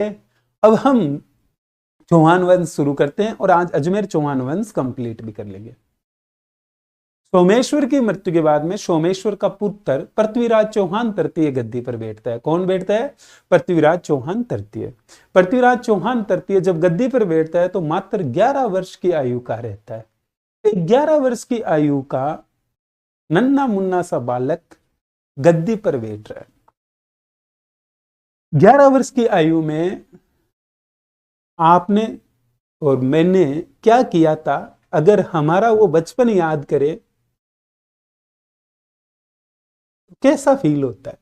अब हम चौहान वंश शुरू करते हैं और आज अजमेर चौहान वंश कंप्लीट भी कर लेंगे। सोमेश्वर की मृत्यु के बाद में सोमेश्वर का पुत्र पृथ्वीराज चौहान तृतीय गद्दी पर बैठता है। कौन बैठता है? पृथ्वीराज चौहान तृतीय। पृथ्वीराज चौहान तृतीय जब गद्दी पर बैठता है तो मात्र 11 वर्ष की आयु का रहता है। 11 वर्ष की आयु का नन्ना मुन्ना सा बालक गद्दी पर बैठ रहा है। 11 वर्ष की आयु में आपने और मैंने क्या किया था, अगर हमारा वो बचपन याद करे तो कैसा फील होता है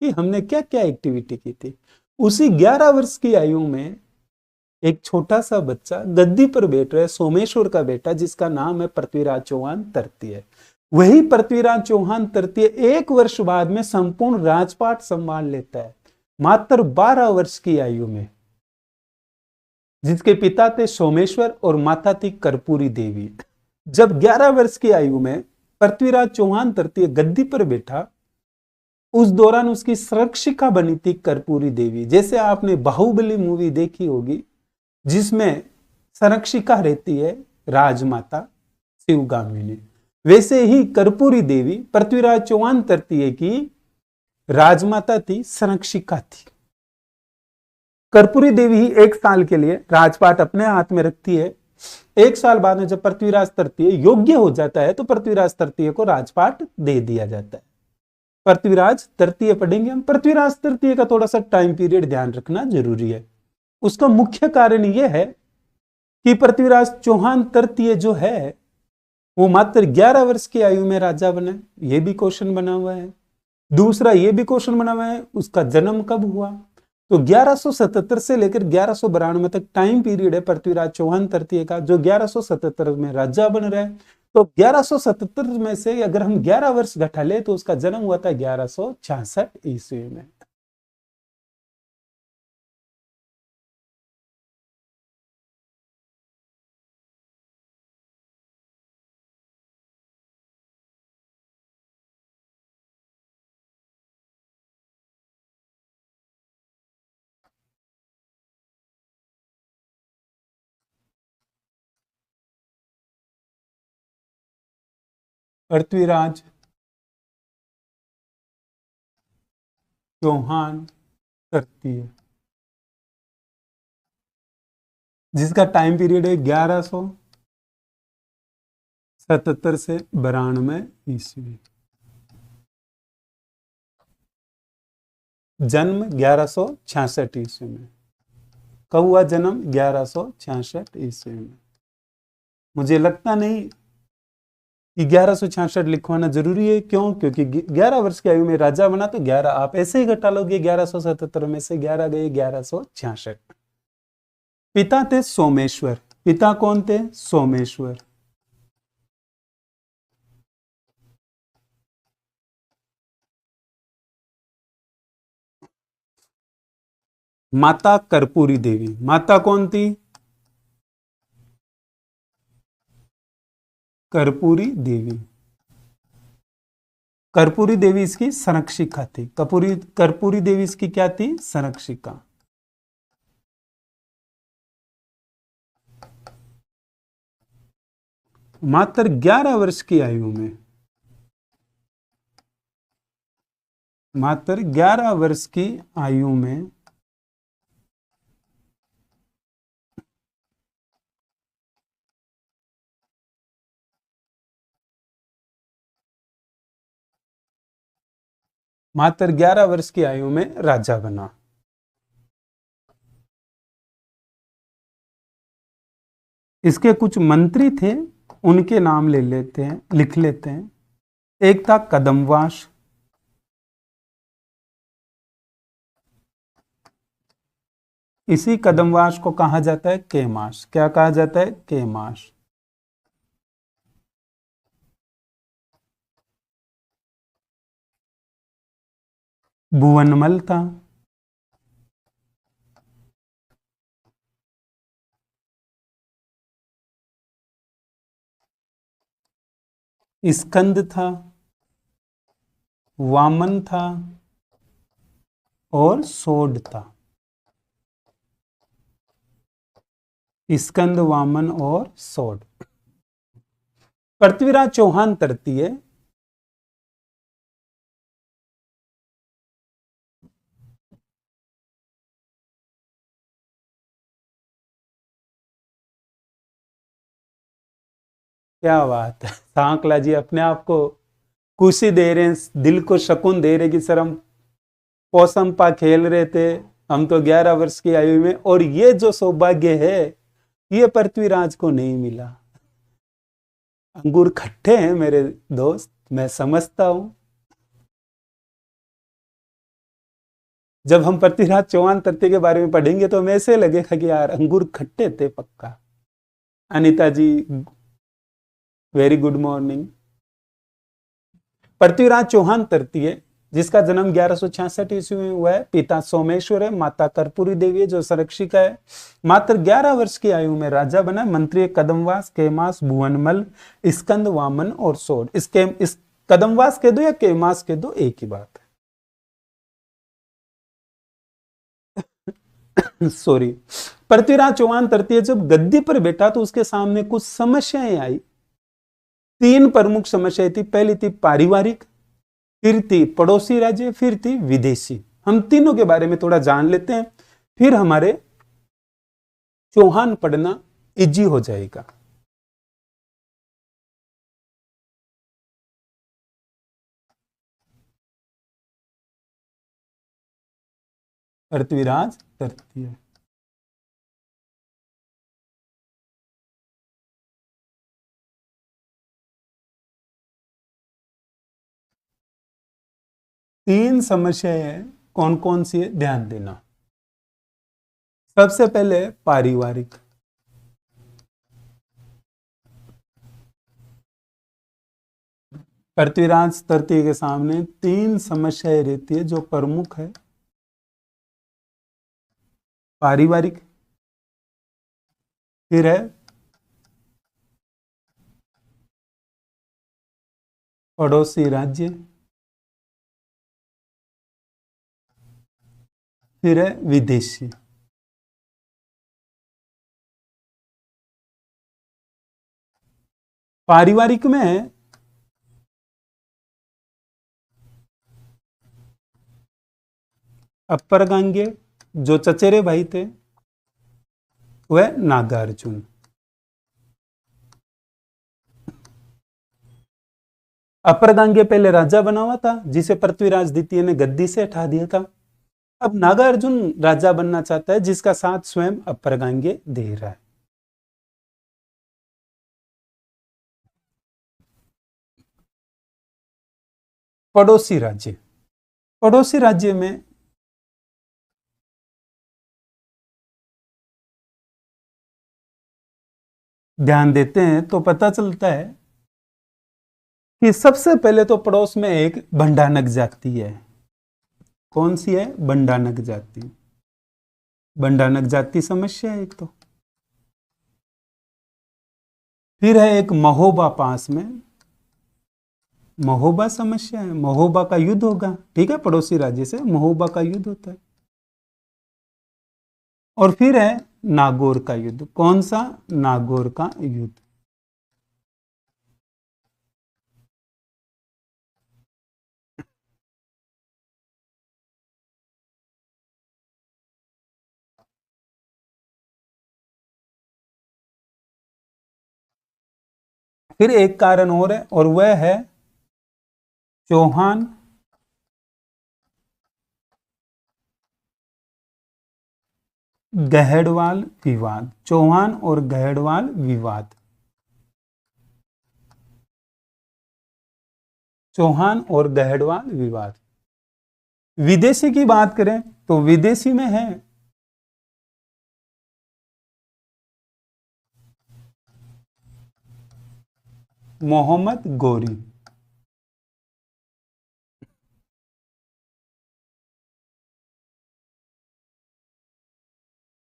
कि हमने क्या क्या एक्टिविटी की थी। उसी 11 वर्ष की आयु में एक छोटा सा बच्चा गद्दी पर बैठ रहा है, सोमेश्वर का बेटा, जिसका नाम है पृथ्वीराज चौहान तृतीय। वही पृथ्वीराज चौहान तृतीय 1 वर्ष बाद में संपूर्ण राजपाट संभाल लेता है, मात्र 12 वर्ष की आयु में, जिसके पिता थे सोमेश्वर और माता थी कर्पूरी देवी। जब 11 वर्ष की आयु में पृथ्वीराज चौहान तृतीय गद्दी पर बैठा, उस दौरान उसकी संरक्षिका बनी थी कर्पूरी देवी। जैसे आपने बाहुबली मूवी देखी होगी जिसमें संरक्षिका रहती है राजमाता शिवगामिनी, वैसे ही कर्पूरी देवी पृथ्वीराज चौहान तृतीय की राजमाता थी, संरक्षिका थी। कर्पूरी देवी ही 1 साल के लिए राजपाट अपने हाथ में रखती है। 1 साल बाद में जब पृथ्वीराज तृतीय योग्य हो जाता है तो पृथ्वीराज तृतीय को राजपाट दे दिया जाता है। पृथ्वीराज तृतीय पढ़ेंगे हम। पृथ्वीराज तृतीय का थोड़ा सा टाइम पीरियड ध्यान रखना जरूरी है। उसका मुख्य कारण यह है कि पृथ्वीराज चौहान तृतीय जो है वो मात्र 11 वर्ष की आयु में राजा बने। यह भी क्वेश्चन बना हुआ है। दूसरा यह भी क्वेश्चन बना हुआ है उसका जन्म कब हुआ। तो 1177 से लेकर 1192 तक टाइम पीरियड है पृथ्वीराज चौहान तृतीय का, जो 1177 में राजा बन रहा है। तो 1177 में से अगर हम 11 वर्ष घटा ले तो उसका जन्म हुआ था 1166 ईस्वी में। पृथ्वीराज चौहान तृतीय जिसका टाइम पीरियड है 1177 से 92 ईस्वी। जन्म 1166 ईस्वी में। कब हुआ जन्म? 1166 ईस्वी में। मुझे लगता नहीं कि 1166 लिखवाना जरूरी है। क्यों? क्योंकि 11 वर्ष की आयु में राजा बना, तो 11 आप ऐसे ही घटा लोगे। 1177 में से 11 गए 1166। पिता थे सोमेश्वर। पिता कौन थे? सोमेश्वर। माता कर्पूरी देवी। माता कौन थी? कर्पूरी देवी। कर्पूरी देवी इसकी संरक्षिका थी। कर्पूरी देवी इसकी क्या थी? संरक्षिका। मात्र 11 वर्ष की आयु में, मात्र 11 वर्ष की आयु में मात्र 11 वर्ष की आयु में राजा बना। इसके कुछ मंत्री थे, उनके नाम ले लेते हैं, लिख लेते हैं। एक था कदमवास। इसी कदमवास को कहा जाता है केमास। क्या कहा जाता है? केमास। भुवनमल था। स्कंद था। वामन था और सोड था। स्कंद, वामन और सौड। पृथ्वीराज चौहान तृतीय क्या बात है, सांकला जी अपने आप को खुशी दे रहे हैं, दिल को सुकून दे रहे कि सर हम पौसम पा खेल रहे थे, हम तो 11 वर्ष की आयु में, और ये जो सौभाग्य है ये पृथ्वीराज को नहीं मिला। अंगूर खट्टे हैं मेरे दोस्त, मैं समझता हूं। जब हम पृथ्वीराज चौहान तृतीय के बारे में पढ़ेंगे तो हमें ऐसे लगेगा कि यार अंगूर खट्टे थे पक्का। Anita ji very good morning. Prithviraj Chauhan तृतीय जिसका जन्म 1166 ईस्वी में हुआ है, पिता सोमेश्वर है, माता कर्पूरी देवी है जो संरक्षिका है। मात्र 11 वर्ष की आयु में राजा बना। मंत्री कदमवास, केमास, भुवनमल, स्कंद, वामन और सोड। इस कदमवास के दो या केमास के दो एक ही बात है। सॉरी। पृथ्वीराज चौहान तृतीय जब गद्दी पर बैठा तो उसके सामने कुछ समस्याएं आई। 3 प्रमुख समस्याएं थी। पहली थी पारिवारिक, फिर थी पड़ोसी राज्य, फिर थी विदेशी। हम तीनों के बारे में थोड़ा जान लेते हैं, फिर हमारे चौहान पढ़ना इजी हो जाएगा। पृथ्वीराज तृतीय तीन समस्याएं हैं, कौन कौन सी है ध्यान देना। सबसे पहले पारिवारिक। पृथ्वीराज तृतीय के सामने 3 समस्याएं रहती है जो प्रमुख है। पारिवारिक, फिर है पड़ोसी राज्य, फिर है विदेशी। पारिवारिक में है अपर गांगे जो चचेरे भाई थे वह नागार्जुन। अपर गांगे पहले राजा बना हुआ था जिसे पृथ्वीराज द्वितीय ने गद्दी से हटा दिया था। अब नागार्जुन राजा बनना चाहता है जिसका साथ स्वयं अपर गांगे दे रहा है। पड़ोसी राज्य। पड़ोसी राज्य में ध्यान देते हैं तो पता चलता है कि सबसे पहले तो पड़ोस में एक भंडानक जाति है। कौन सी है? भंडानक जाति। भंडानक जाति समस्या है एक तो। फिर है एक महोबा पास में, महोबा समस्या है, महोबा का युद्ध होगा। ठीक है, पड़ोसी राज्य से महोबा का युद्ध होता है। और फिर है नागौर का युद्ध। कौन सा? नागौर का युद्ध। फिर एक कारण और है और वह है चौहान गहड़वाल विवाद। चौहान और गहड़वाल विवाद। चौहान और गहड़वाल विवाद। विदेशी की बात करें तो विदेशी में है मोहम्मद गोरी।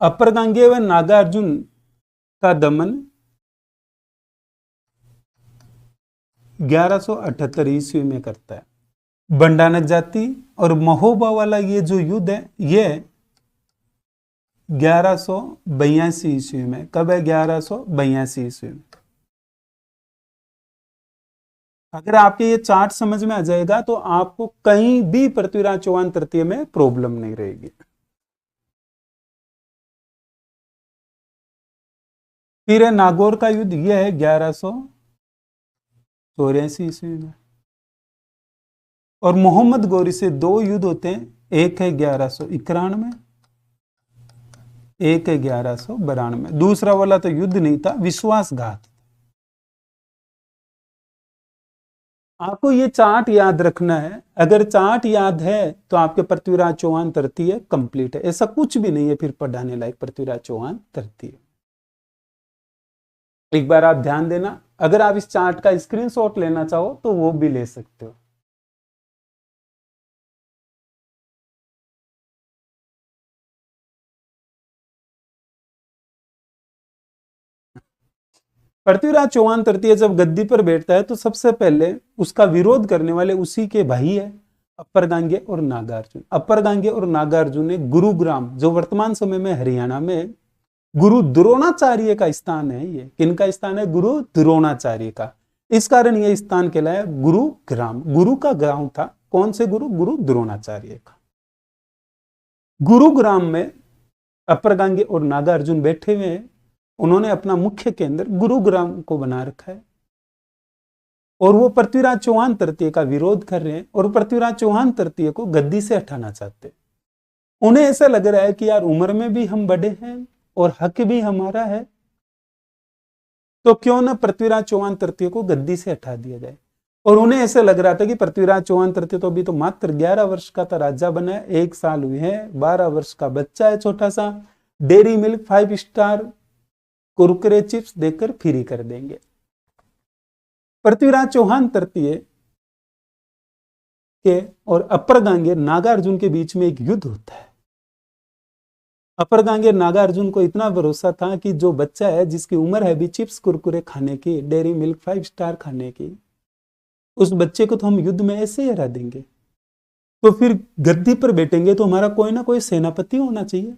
अपर गांगे व नागार्जुन का दमन 1178 ईस्वी में करता है। भंडानक जाति और महोबा वाला ये जो युद्ध है ये 1182 ईस्वी में। कब है? 1182 ईस्वी में। अगर आपके ये चार्ट समझ में आ जाएगा तो आपको कहीं भी पृथ्वीराज चौहान तृतीय में प्रॉब्लम नहीं रहेगी। फिर है नागौर का युद्ध, यह है 1184 ईस्वी में। और मोहम्मद गौरी से दो युद्ध होते हैं, एक है 1191, एक है 1192। दूसरा वाला तो युद्ध नहीं था, विश्वासघात। आपको ये चार्ट याद रखना है। अगर चार्ट याद है तो आपके पृथ्वीराज चौहान तृतीय कंप्लीट है। ऐसा कुछ भी नहीं है फिर पढ़ाने लायक पृथ्वीराज चौहान तृतीय। एक बार आप ध्यान देना, अगर आप इस चार्ट का स्क्रीनशॉट लेना चाहो तो वो भी ले सकते हो। पृथ्वीराज चौहान तृतीय जब गद्दी पर बैठता है तो सबसे पहले उसका विरोध करने वाले उसी के भाई है अपर गांगे और नागार्जुन। अपर गांगे और नागार्जुन ने गुरुग्राम, जो वर्तमान समय में हरियाणा में गुरु द्रोणाचार्य का स्थान है, ये किनका स्थान है? गुरु द्रोणाचार्य का। इस कारण यह स्थान कहलाया गुरुग्राम। गुरु का गांव था। कौन से गुरु? गुरु द्रोणाचार्य का। गुरुग्राम में अपर गांगे और नागार्जुन बैठे हुए हैं। उन्होंने अपना मुख्य केंद्र गुरुग्राम को बना रखा है और वो पृथ्वीराज चौहान तृतीय का विरोध कर रहे हैं और पृथ्वीराज चौहान तृतीय को गद्दी से हटाना चाहते हैं। उन्हें ऐसा लग रहा है कि यार उम्र में भी हम बड़े हैं और हक भी हमारा है, तो क्यों ना पृथ्वीराज चौहान तृतीय को गद्दी से हटा दिया जाए। और उन्हें ऐसा लग रहा था कि पृथ्वीराज चौहान तृतीय तो अभी तो मात्र 11 वर्ष का था, राजा बना है, 1 साल हुए हैं, 12 वर्ष का बच्चा है छोटा सा, dairy milk 5 star Kurkure chips देकर फ्री कर देंगे। पृथ्वीराज चौहान तृतीय के और अपर गांगे नागार्जुन के बीच में एक युद्ध होता है। अपर गांगे नागार्जुन को इतना भरोसा था कि जो बच्चा है, जिसकी उम्र है भी चिप्स कुरकुरे खाने की, डेयरी मिल्क 5 स्टार खाने की, उस बच्चे को तो हम युद्ध में ऐसे ही हरा देंगे। तो फिर गद्दी पर बैठेंगे तो हमारा कोई ना कोई सेनापति होना चाहिए।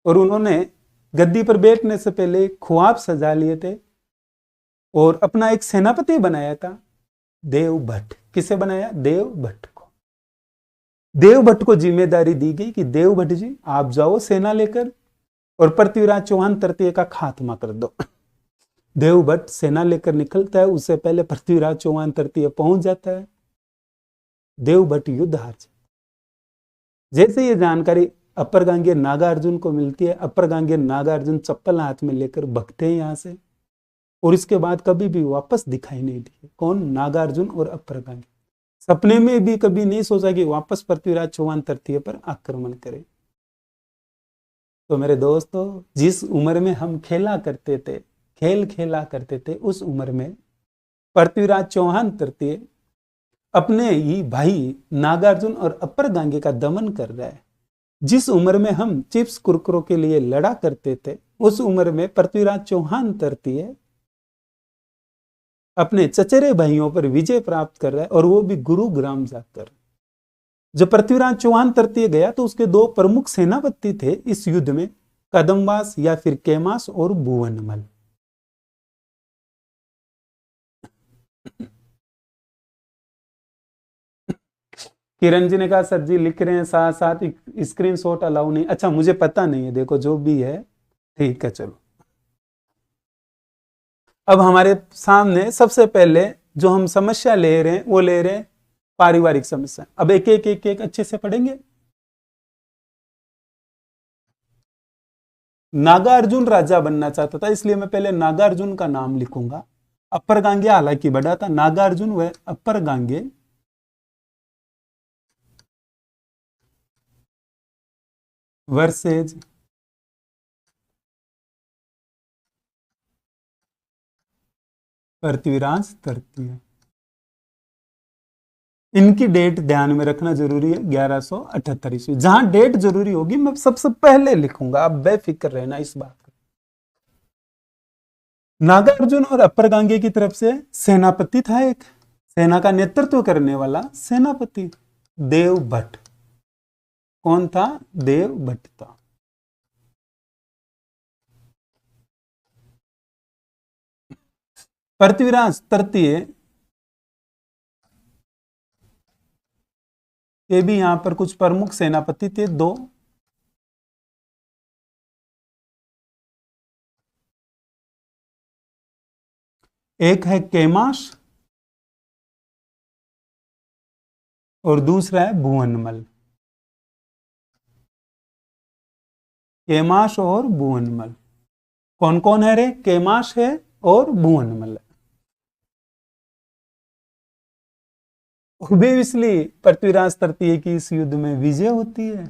और उन्होंने गद्दी पर बैठने से पहले ख्वाब सजा लिए थे और अपना एक सेनापति बनाया था, देवभट्ट। किसे बनाया? देवभट्ट को। देवभट्ट को जिम्मेदारी दी गई कि देवभट्ट जी आप जाओ सेना लेकर और पृथ्वीराज चौहान तृतीय का खात्मा कर दो। देवभट्ट सेना लेकर निकलता है, उससे पहले पृथ्वीराज चौहान तृतीय पहुंच जाता है। देवभट्ट युद्ध हार जाता। जैसे ये जानकारी अपर गांगे नागार्जुन को मिलती है, अपर गांगे नागार्जुन चप्पल हाथ में लेकर भगते हैं यहां से और इसके बाद कभी भी वापस दिखाई नहीं दिए। कौन? नागार्जुन और अपर गांगे। सपने में भी कभी नहीं सोचा कि वापस पृथ्वीराज चौहान तृतीय पर आक्रमण करें। तो मेरे दोस्तों, जिस उम्र में हम खेला करते थे, खेल खेला करते थे, उस उम्र में पृथ्वीराज चौहान तृतीय अपने ही भाई नागार्जुन और अपर गांगे का दमन कर रहा है। जिस उम्र में हम चिप्स कुरकुरों के लिए लड़ा करते थे, उस उम्र में पृथ्वीराज चौहान तृतीय अपने चचेरे भाइयों पर विजय प्राप्त कर रहा है और वो भी गुरुग्राम जाकर। जब पृथ्वीराज चौहान तृतीय गया तो उसके 2 प्रमुख सेनापति थे इस युद्ध में, कदमवास या फिर कैमास और भुवनमल। किरण जी ने कहा सर जी लिख रहे हैं साथ साथ स्क्रीनशॉट अलाउ नहीं। अच्छा, मुझे पता नहीं है, देखो जो भी है ठीक है। चलो, अब हमारे सामने सबसे पहले जो हम समस्या ले रहे हैं वो ले रहे हैं पारिवारिक समस्या। अब एक एक एक एक अच्छे से पढ़ेंगे। नागार्जुन राजा बनना चाहता था, इसलिए मैं पहले नागार्जुन का नाम लिखूंगा। अपर गांगे हालांकि बड़ा था। नागार्जुन व अपर गांगे वर्सेज पृथ्वीराज तृतीय। इनकी डेट ध्यान में रखना जरूरी है, 1178 ईस्वी। जहां डेट जरूरी होगी मैं सबसे पहले लिखूंगा, आप बेफिक्र रहना इस बात का। नागार्जुन और अपर गांगे की तरफ से सेनापति था, एक सेना का नेतृत्व करने वाला सेनापति देवभट्ट। कौन था? देवभट्ट था। पृथ्वीराज तृतीय ये भी यहां पर कुछ प्रमुख सेनापति थे, दो। एक है केमाश और दूसरा है भुवनमल। केमाश और भुवनमल। कौन कौन है रे? केमाश है और भुवनमल है। ऑब्वियसली पृथ्वीराज तृतीय की इस युद्ध में विजय होती है।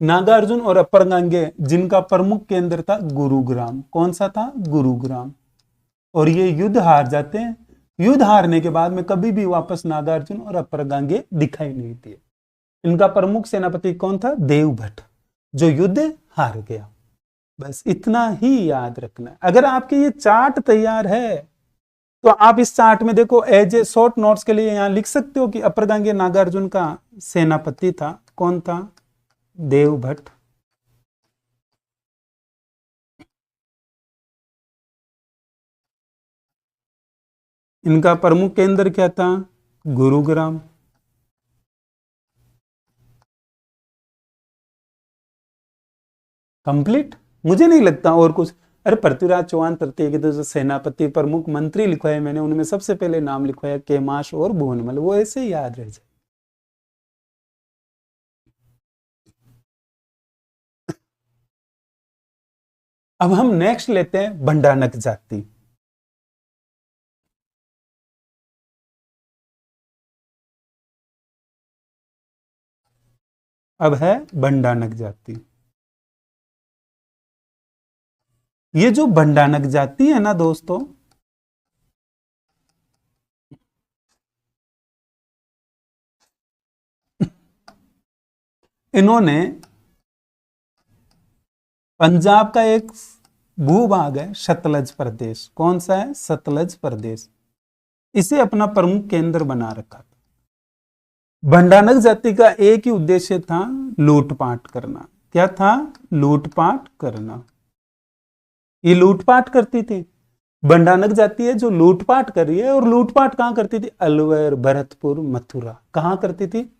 नागार्जुन और अपरगांगे जिनका प्रमुख केंद्र था गुरुग्राम। कौन सा था? गुरुग्राम। और ये युद्ध हार जाते हैं। युद्ध हारने के बाद में कभी भी वापस नागार्जुन और अपरगांगे दिखाई नहीं दिए। इनका प्रमुख सेनापति कौन था? देवभट्ट, जो युद्ध हार गया। बस इतना ही याद रखना। अगर आपके ये चार्ट तैयार है तो आप इस चार्ट में देखो, एज ए शॉर्ट नोट्स के लिए यहां लिख सकते हो कि अपरगांगे नागार्जुन का सेनापति था। कौन था? देवभट्ट। इनका प्रमुख केंद्र क्या था? गुरुग्राम। कंप्लीट? मुझे नहीं लगता और कुछ। अरे पृथ्वीराज चौहान तृतीय के तो जो सेनापति प्रमुख मंत्री लिखवाए मैंने, उनमें सबसे पहले नाम लिखवाया केमाश और भुवनमल। वो ऐसे ही याद रह जाए। अब हम नेक्स्ट लेते हैं भंडानक जाति। अब है भंडानक जाति। ये जो भंडानक जाति है ना दोस्तों, इन्होंने पंजाब का एक भूभाग है सतलज प्रदेश। कौन सा है? सतलज प्रदेश। इसे अपना प्रमुख केंद्र बना रखा था। भंडानक जाति का एक ही उद्देश्य था, लूटपाट करना। क्या था? लूटपाट करना। ये लूटपाट करती थी। भंडानक जाति है जो लूटपाट कर रही है। और लूटपाट कहां करती थी? अलवर, भरतपुर, मथुरा। कहां करती थी?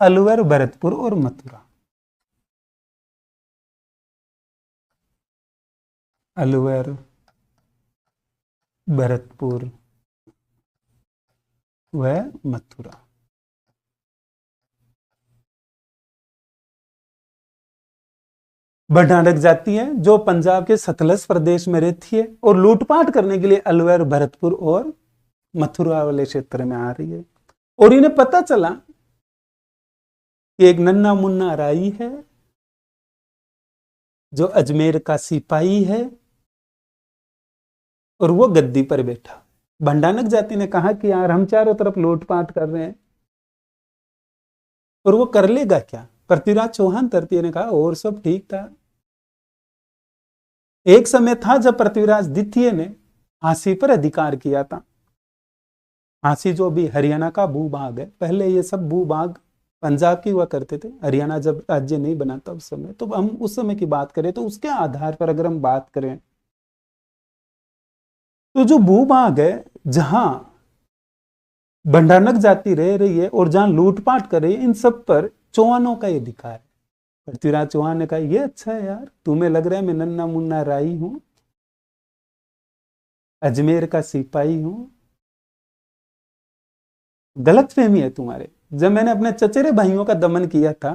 अलवर, भरतपुर और मथुरा। अलवर, भरतपुर व मथुरा। भंडानक जाति है जो पंजाब के सतलज प्रदेश में रहती है और लूटपाट करने के लिए अलवर, भरतपुर और मथुरा वाले क्षेत्र में आ रही है। और इन्हें पता चला कि एक नन्ना मुन्ना राई है जो अजमेर का सिपाही है और वो गद्दी पर बैठा। भंडानक जाति ने कहा कि यार हम चारों तरफ लूटपाट कर रहे हैं और वो कर लेगा क्या? पृथ्वीराज चौहान तृतीय ने कहा और सब ठीक था। एक समय था जब पृथ्वीराज द्वितीय ने झांसी पर अधिकार किया था। झांसी जो भी हरियाणा का भूभाग है, पहले ये सब भूभाग पंजाब की हुआ करते थे। हरियाणा जब राज्य नहीं बना था उस समय, तो हम उस समय की बात करें तो उसके आधार पर अगर हम बात करें तो जो भूभाग है जहां भंडानक जाति रह रही है और जहां लूटपाट कर रही है, इन सब पर चौहानों का ये अधिकार है। पृथ्वीराज चौहान ने कहा ये अच्छा है यार, तुम्हें लग रहा है मैं नन्ना मुन्ना राई हूं, अजमेर का सिपाही हूं, गलत फहमी है तुम्हारे। जब मैंने अपने चचेरे भाइयों का दमन किया था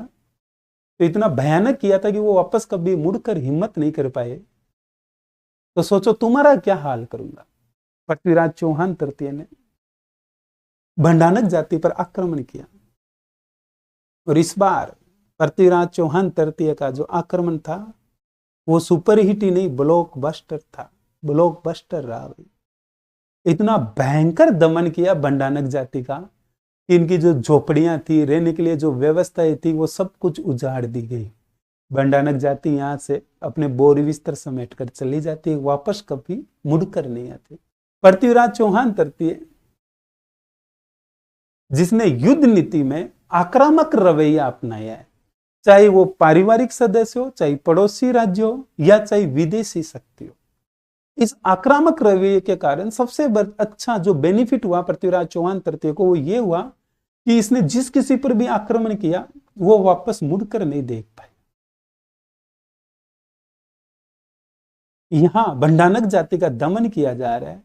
तो इतना भयानक किया था कि वो वापस कभी मुड़कर हिम्मत नहीं कर पाए, तो सोचो तुम्हारा क्या हाल करूंगा। पृथ्वीराज चौहान तृतीय ने भंडानक जाति पर आक्रमण किया और इस बार पृथ्वीराज चौहान तृतीय का जो आक्रमण था वो सुपरहिट ही नहीं, ब्लॉकबस्टर था। ब्लॉकबस्टर रहा भाई। इतना भयंकर दमन किया भंडानक जाति का कि इनकी जो झोपड़ियां थी, रहने के लिए जो व्यवस्थाएं थी, वो सब कुछ उजाड़ दी गई। भंडानक जाति यहां से अपने बोरी बिस्तर समेट कर चली जाती, वापस कभी मुड़कर नहीं आती। पृथ्वीराज चौहान तृतीय जिसने युद्ध नीति में आक्रामक रवैया अपनाया है, चाहे वो पारिवारिक सदस्य हो, चाहे पड़ोसी राज्य हो, या चाहे विदेशी शक्ति हो। इस आक्रामक रवैये के कारण सबसे अच्छा जो बेनिफिट हुआ पृथ्वीराज चौहान तृतीय को, वो ये हुआ कि इसने जिस किसी पर भी आक्रमण किया वो वापस मुड़कर नहीं देख पाए। यहां भंडानक जाति का दमन किया जा रहा है।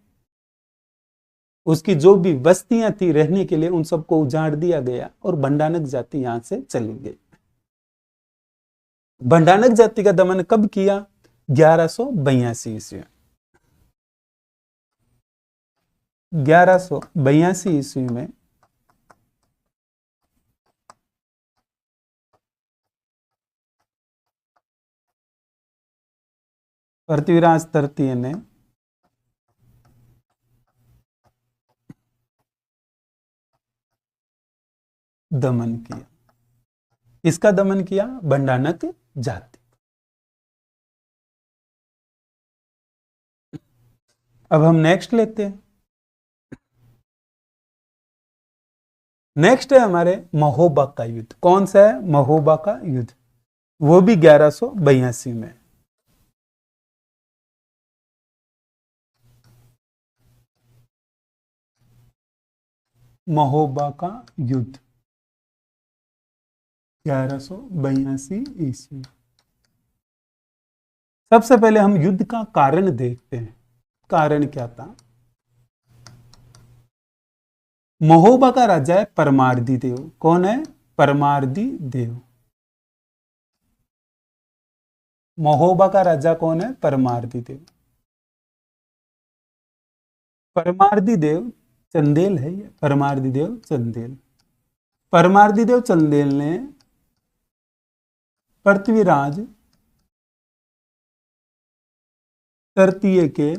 उसकी जो भी बस्तियां थी रहने के लिए, उन सबको उजाड़ दिया गया और भंडानक जाति यहां से चली गई। भंडानक जाति का दमन कब किया? 1182 ईस्वी। 1182 ईस्वी में पृथ्वीराज तृतीय ने दमन किया। इसका दमन किया? भंडानक जाति। अब हम नेक्स्ट लेते हैं। नेक्स्ट है हमारे महोबा का युद्ध। कौन सा है? महोबा का युद्ध। वो भी 1182 में। महोबा का युद्ध 1182 ईस्वी। सबसे पहले हम युद्ध का कारण देखते हैं। कारण क्या था? महोबा का राजा है परमार्दी देव। कौन है? परमार्दी देव। महोबा का राजा कौन है? परमार्दी देव। परमार्दी देव चंदेल है ये। परमार्दी देव चंदेल। परमार्दी देव चंदेल ने पृथ्वीराज तृतीय के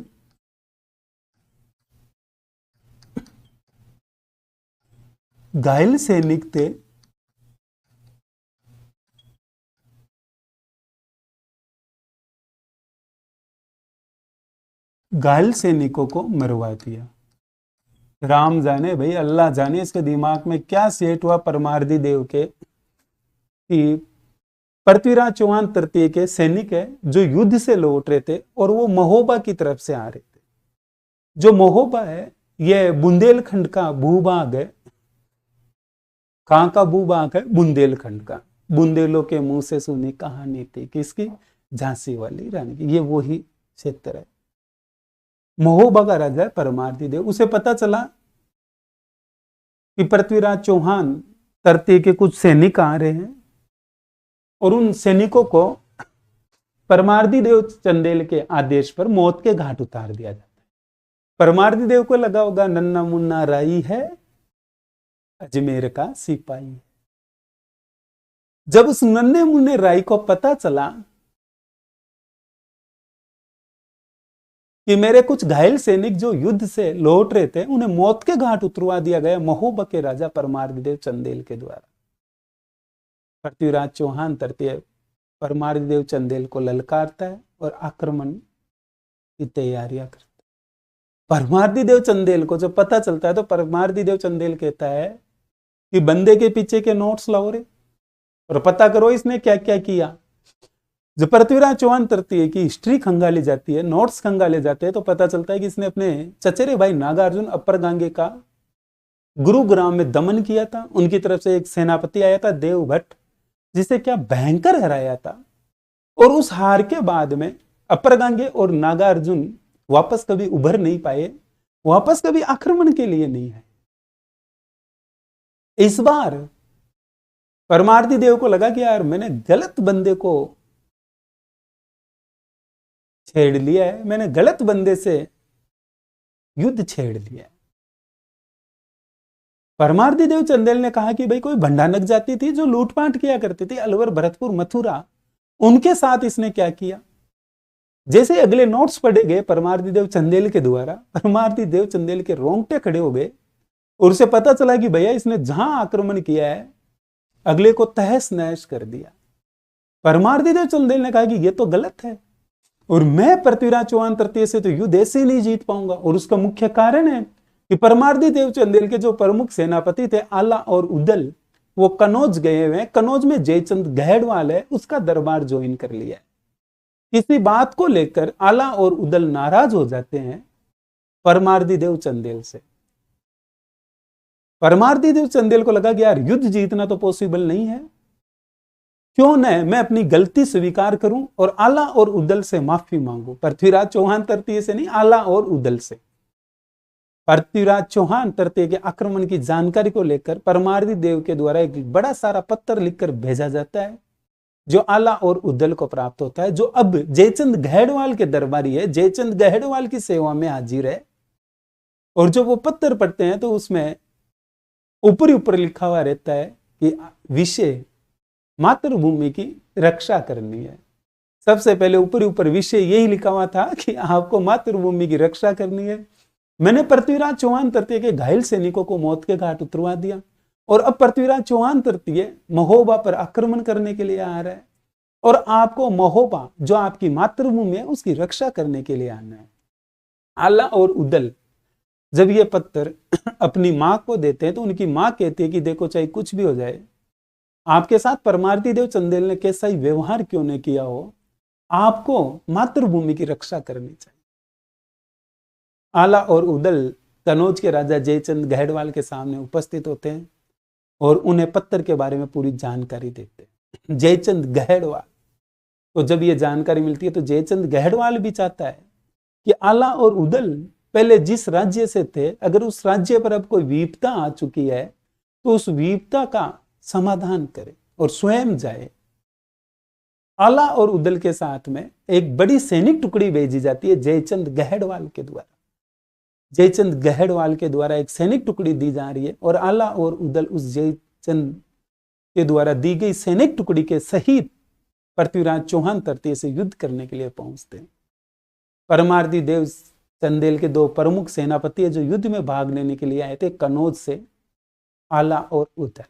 घायल सैनिक थे, घायल सैनिकों को मरवा दिया। राम जाने भाई, अल्लाह जाने इसके दिमाग में क्या सेट हुआ परमार्दी देव के कि पृथ्वीराज चौहान तृतीय के सैनिक है जो युद्ध से लौट रहे थे और वो महोबा की तरफ से आ रहे थे। जो महोबा है ये बुंदेलखंड का भूभाग है। कहां का भूभाग है? बुंदेलखंड का। बुंदेलों के मुंह से सुनी कहानी थी किसकी? झांसी वाली रानी की। ये वही क्षेत्र है। महोबा का राजा है परमार्दी देव। उसे पता चला कि पृथ्वीराज चौहान तृतीय के कुछ सैनिक आ रहे हैं और उन सैनिकों को परमार्दी देव चंदेल के आदेश पर मौत के घाट उतार दिया जाता है। परमार्दी देव को लगा होगा नन्ना मुन्ना राई है, अजमेर का सिपाही। जब उस नन्हे मुन्ने राई को पता चला कि मेरे कुछ घायल सैनिक जो युद्ध से लौट रहे थे उन्हें मौत के घाट उतरवा दिया गया महोबा के राजा परमार्दी देव चंदेल के द्वारा, पृथ्वीराज चौहान तृतीय परमार्दी देव चंदेल को ललकारता है और आक्रमण की तैयारियां करता है। परमार्दी देव चंदेल को जब पता चलता है तो परमार्दी देव चंदेल कहता है कि बंदे के पीछे के नोट्स लाओ रे और पता करो इसने क्या क्या किया। जब पृथ्वीराज चौहान तृतीय की हिस्ट्री खंगाली जाती है, नोट्स खंगाले जाते हैं, तो पता चलता है कि इसने अपने चचेरे भाई नागार्जुन अपर गांगे का गुरुग्राम में दमन किया था। उनकी तरफ से एक सेनापति आया था देवभट्ट, जिसे क्या भयंकर हराया था। और उस हार के बाद में अपर गांगे और नागार्जुन वापस कभी उभर नहीं पाए, वापस कभी आक्रमण के लिए नहीं आए। इस बार परमार्दी देव को लगा कि यार मैंने गलत बंदे को छेड़ लिया है, मैंने गलत बंदे से युद्ध छेड़ लिया है। परमार्दी देव चंदेल ने कहा कि भाई कोई भंडानक जाति थी जो लूटपाट किया करती थी, अलवर, भरतपुर, मथुरा, उनके साथ इसने क्या किया। जैसे अगले नोट्स पढ़े गए परमार्दी देव चंदेल के द्वारा, परमार्दी देव चंदेल के रोंगटे खड़े हो गए और उसे पता चला कि भैया इसने जहां आक्रमण किया है अगले को तहस नहस कर दिया। परमार्दी देव चंदेल ने कहा कि यह तो गलत है और मैं पृथ्वीराज चौहान तृतीय से तो युद्ध ऐसे नहीं जीत पाऊंगा। और उसका मुख्य कारण है कि परमार्दी देव चंदेल के जो प्रमुख सेनापति थे आला और उदल, वो कनौज गए हुए हैं। कनौज में जयचंद गहड़वाल है, उसका दरबार ज्वाइन कर लिया है। किसी बात को लेकर आला और उदल नाराज हो जाते हैं परमार्दी देव चंदेल से। परमार्दी देव चंदेल को लगा कि यार युद्ध जीतना तो पॉसिबल नहीं है, क्यों न मैं अपनी गलती स्वीकार करूं और आला और उदल से माफी मांगू। पृथ्वीराज चौहान तृतीय से नहीं, आला और उदल से। पृथ्वीराज चौहान तृतीय के आक्रमण की जानकारी को लेकर परमार्दी देव के द्वारा एक बड़ा सारा पत्र लिखकर भेजा जाता है, जो आला और उदल को प्राप्त होता है, जो अब जयचंद गहड़वाल के दरबारी है, जयचंद गहड़वाल की सेवा में हाजिर है। और जो वो पत्र पढ़ते हैं तो उसमें ऊपर ऊपर लिखा हुआ रहता है कि विषय मातृभूमि की रक्षा करनी है। सबसे पहले ऊपर ऊपर विषय यही लिखा हुआ था कि आपको मातृभूमि की रक्षा करनी है। मैंने पृथ्वीराज चौहान तृतीय के घायल सैनिकों को मौत के घाट उतरवा दिया, और अब पृथ्वीराज चौहान तृतीय महोबा पर आक्रमण करने के लिए आ रहा है, और आपको महोबा जो आपकी मातृभूमि है उसकी रक्षा करने के लिए आना है। आला और उदल जब ये पत्र अपनी मां को देते हैं तो उनकी मां कहती है कि देखो चाहे कुछ भी हो जाए, आपके साथ परमार्दी देव चंदेल ने कैसा ही व्यवहार क्यों नहीं किया हो, आपको मातृभूमि की रक्षा करनी चाहिए। आला और उदल कनौज के राजा जयचंद गहड़वाल के सामने उपस्थित होते हैं और उन्हें पत्थर के बारे में पूरी जानकारी देते हैं। जयचंद गहड़वाल तो जब ये जानकारी मिलती है तो जयचंद गहड़वाल भी चाहता है कि आला और उदल पहले जिस राज्य से थे, अगर उस राज्य पर अब कोई विपदा आ चुकी है तो उस विपदा का समाधान करे और स्वयं जाए। आला और उदल के साथ में एक बड़ी सैनिक टुकड़ी भेजी जाती है जयचंद गहड़वाल के द्वारा। जयचंद गहड़वाल के द्वारा एक सैनिक टुकड़ी दी जा रही है और आला और उदल उस जयचंद के द्वारा दी गई सैनिक टुकड़ी के सहित पृथ्वीराज चौहान तृतीय से युद्ध करने के लिए पहुंचते हैं। परमार्दी देव चंदेल के दो प्रमुख सेनापति है जो युद्ध में भाग लेने के लिए आए थे कनौज से, आला और उदल।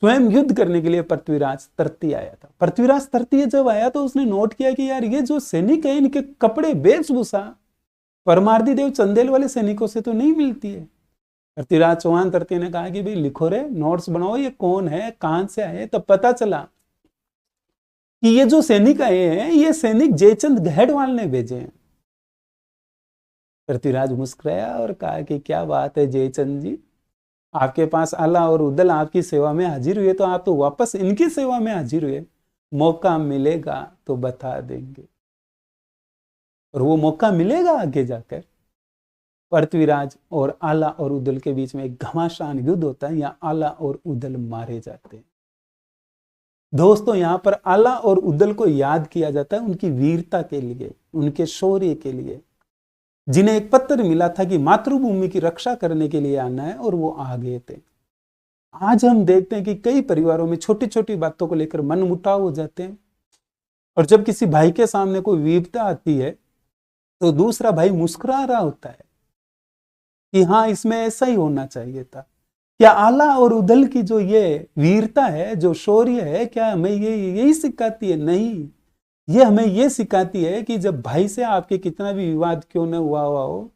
स्वयं युद्ध करने के लिए पृथ्वीराज तृतीय आया था। पृथ्वीराज तृतीय जब आया तो उसने नोट किया कि यार ये जो सैनिक है इनके कपड़े वेशभूषा परमार्दी देव चंदेल वाले सैनिकों से तो नहीं मिलती है। पृथ्वीराज चौहान तृतीय ने कहा कि भाई लिखो रे, नोट्स बनाओ, ये कौन है, कहां से आए। तब पता चला कि ये जो सैनिक आए हैं ये सैनिक जयचंद गहड़वाल ने भेजे हैं। पृथ्वीराज मुस्कुराया और कहा कि क्या बात है जयचंद जी, आपके पास आला और उदल आपकी सेवा में हाजिर हुए तो आप तो वापस इनकी सेवा में हाजिर हुए। मौका मिलेगा तो बता देंगे, और वो मौका मिलेगा आगे जाकर। पृथ्वीराज और आला और उदल के बीच में एक घमासान युद्ध होता है, या आला और उदल मारे जाते हैं। दोस्तों यहां पर आला और उदल को याद किया जाता है उनकी वीरता के लिए, उनके शौर्य के लिए, जिन्हें एक पत्र मिला था कि मातृभूमि की रक्षा करने के लिए आना है और वो आ गए थे। आज हम देखते हैं कि कई परिवारों में छोटी छोटी बातों को लेकर मनमुटाव हो जाते हैं, और जब किसी भाई के सामने कोई विपदा आती है तो दूसरा भाई मुस्कुरा रहा होता है कि हाँ इसमें ऐसा ही होना चाहिए था। क्या आला और उदल की जो ये वीरता है, जो शौर्य है, क्या हमें ये यही सिखाती है? नहीं, ये हमें ये सिखाती है कि जब भाई से आपके कितना भी विवाद क्यों न हुआ हो,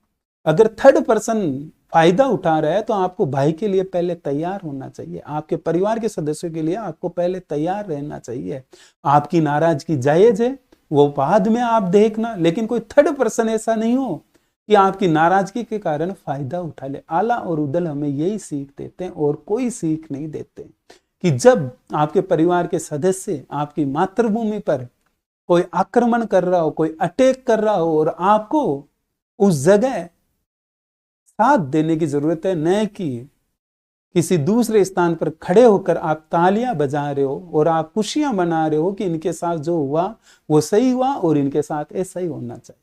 अगर थर्ड पर्सन फायदा उठा रहा है तो आपको भाई के लिए पहले तैयार होना चाहिए, आपके परिवार के सदस्यों के लिए आपको पहले तैयार रहना चाहिए। आपकी नाराजगी जायज है, वो बाद में आप देखना, लेकिन कोई थर्ड पर्सन ऐसा नहीं हो कि आपकी नाराजगी के कारण फायदा उठा ले। आला और उदल हमें यही सीख देते हैं और कोई सीख नहीं देते कि जब आपके परिवार के सदस्य आपकी मातृभूमि पर कोई आक्रमण कर रहा हो, कोई अटैक कर रहा हो, और आपको उस जगह साथ देने की जरूरत है, न कि किसी दूसरे स्थान पर खड़े होकर आप तालियां बजा रहे हो और आप खुशियां मना रहे हो कि इनके साथ जो हुआ वो सही हुआ और इनके साथ ऐसा ही होना चाहिए।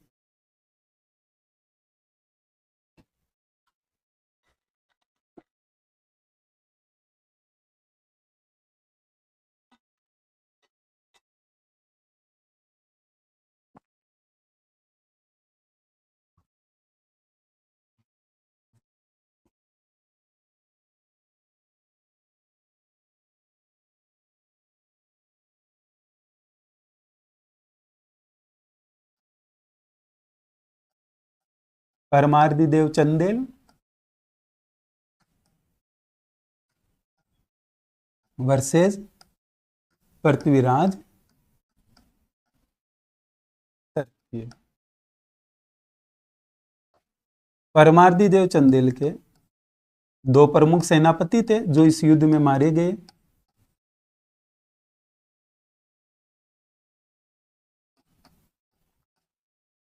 परमार्दी देव चंदेल वर्सेस पृथ्वीराज तृतीय। परमार्दी देव चंदेल के दो प्रमुख सेनापति थे जो इस युद्ध में मारे गए।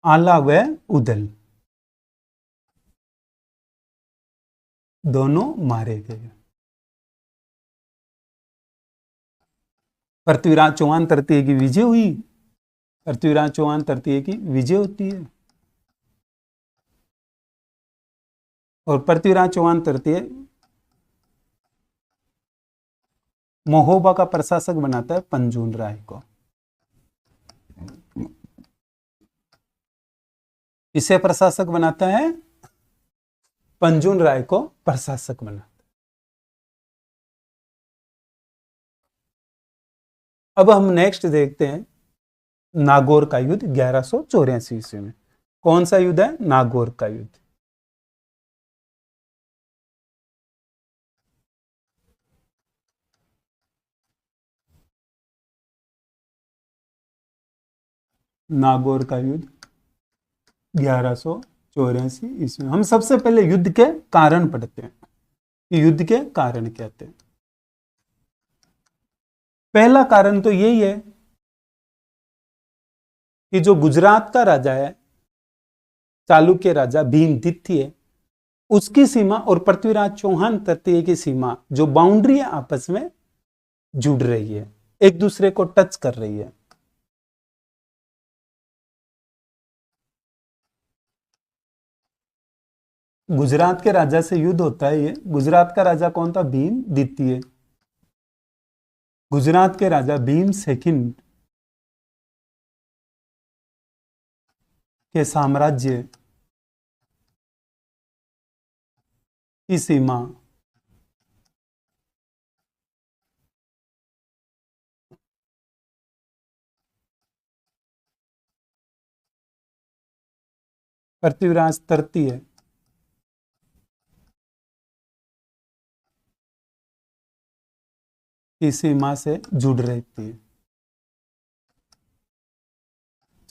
आला व उदल दोनों मारे गए। पृथ्वीराज चौहान तृतीय की विजय हुई। पृथ्वीराज चौहान तृतीय की विजय होती है और पृथ्वीराज चौहान तृतीय महोबा का प्रशासक बनाता है पंजून राय को। इसे प्रशासक बनाता है, पंजून राय को प्रशासक बनाता है। अब हम नेक्स्ट देखते हैं नागौर का युद्ध 1184 ईस्वी में। कौन सा युद्ध है? नागौर का युद्ध। नागौर का युद्ध 1184 ईस्वी। हम सबसे पहले युद्ध के कारण पढ़ते हैं कि युद्ध के कारण क्या थे। पहला कारण तो यही है कि जो गुजरात का राजा है, चालुक्य राजा भीमदित्य, उसकी सीमा और पृथ्वीराज चौहान तृतीय की सीमा, जो बाउंड्री है, आपस में जुड़ रही है, एक दूसरे को टच कर रही है। गुजरात के राजा से युद्ध होता है। ये गुजरात का राजा कौन था? भीमदित्य। गुजरात के राजा भीम सेकंड के साम्राज्य की सीमा पृथ्वीराज तृतीय की सीमा से जुड़ रहती है।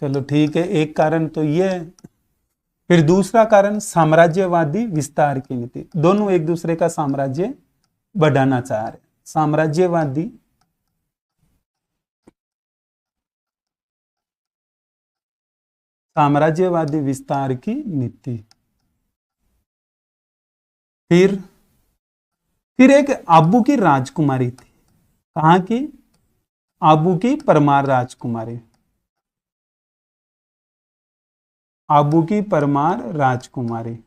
चलो ठीक है, एक कारण तो ये है। फिर दूसरा कारण साम्राज्यवादी विस्तार की नीति। दोनों एक दूसरे का साम्राज्य बढ़ाना चाह रहे। साम्राज्यवादी विस्तार की नीति। फिर एक आबू की राजकुमारी थी। कहां की? आबू की परमार राजकुमारी। आबू की परमार राजकुमारी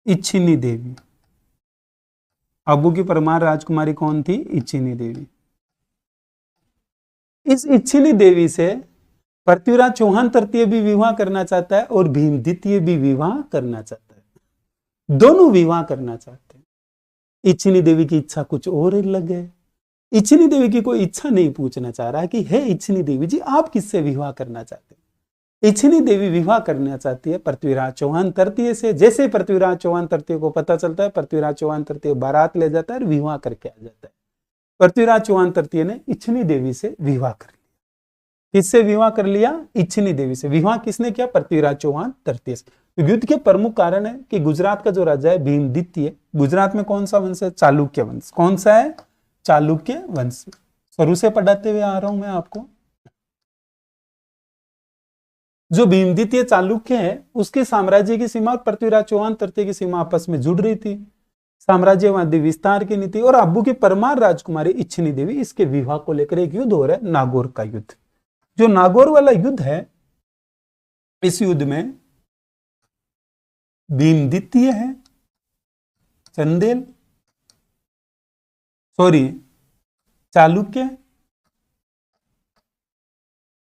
इच्छिनी देवी। आबू की परमार राजकुमारी कौन थी? इच्छिनी देवी। इस इच्छिनी देवी से पृथ्वीराज चौहान तृतीय भी विवाह करना चाहता है और भीमदित्य भी विवाह करना चाहता है। दोनों विवाह करना चाहते हैं। इच्छिनी देवी की इच्छा कुछ और अलग है। इच्छिनी देवी की कोई इच्छा नहीं पूछना चाह रहा कि हे इच्छिनी देवी जी, आप किससे विवाह करना चाहते हैं? इच्छिनी देवी विवाह करना चाहती है पृथ्वीराज चौहान तृतीय से। जैसे पृथ्वीराज चौहान तृतीय को पता चलता है, पृथ्वीराज चौहान तृतीय बारात ले जाता है और विवाह करके आ जाता है। पृथ्वीराज चौहान तृतीय ने इच्छिनी देवी से विवाह कर लिया। किससे विवाह कर लिया? इच्छिनी देवी से। विवाह किसने किया? पृथ्वीराज चौहान तृतीय से। तो युद्ध के प्रमुख कारण है कि गुजरात का जो राजा है भीमदित्य, गुजरात में कौन सा वंश है? चालुक्य वंश। कौन सा है? चालुक्य वंश। शुरू से पढ़ाते हुए आ रहा हूं मैं आपको। जो भीमदित्य चालुक्य है, उसके साम्राज्य की सीमा और पृथ्वीराज चौहान तृतीय की सीमा आपस में जुड़ रही थी। साम्राज्यवादी विस्तार की नीति और आबू की परमार राजकुमारी इच्छिनी देवी, इसके विवाह को लेकर एक युद्ध हो रहा है, नागौर का युद्ध। जो नागौर वाला युद्ध है, इस युद्ध में भीमदित्य है, चंदेल, सॉरी चालुक्य,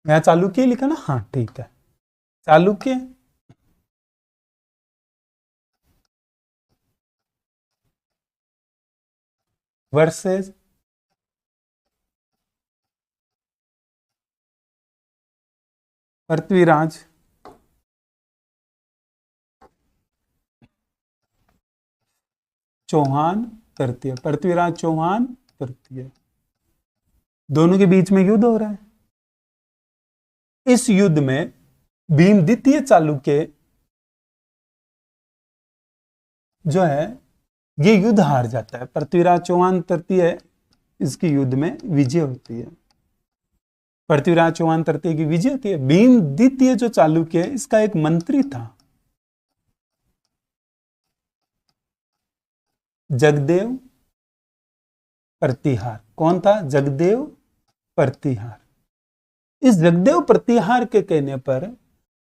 यहां चालुक्य लिखा ना? हाँ ठीक है, चालुक्य वर्सेस पृथ्वीराज चौहान तृतीय, पृथ्वीराज चौहान तृतीय, दोनों के बीच में युद्ध हो रहा है। इस युद्ध में भीम द्वितीय चालुक्य जो है ये युद्ध हार जाता है। पृथ्वीराज चौहान तृतीय इसकी युद्ध में विजय होती है, पृथ्वीराज चौहान तृतीय की विजय होती है। भीम द्वितीय जो चालुक्य है इसका एक मंत्री था जगदेव प्रतिहार। कौन था? जगदेव प्रतिहार। इस जगदेव प्रतिहार के कहने पर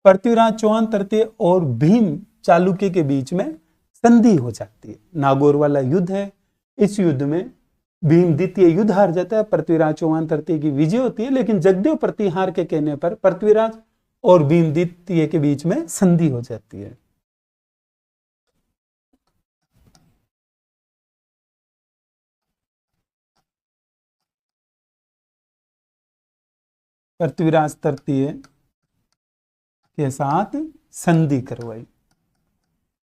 पृथ्वीराज चौहान तृतीय और भीम चालुक्य के बीच में संधि हो जाती है। नागौर वाला युद्ध है, इस युद्ध में भीम द्वितीय युद्ध हार जाता है, पृथ्वीराज चौहान तृतीय की विजय होती है। लेकिन जगदेव प्रतिहार के कहने पर पृथ्वीराज और भीम द्वितीय के बीच में संधि हो जाती है। पृथ्वीराज तृतीय के साथ संधि करवाई।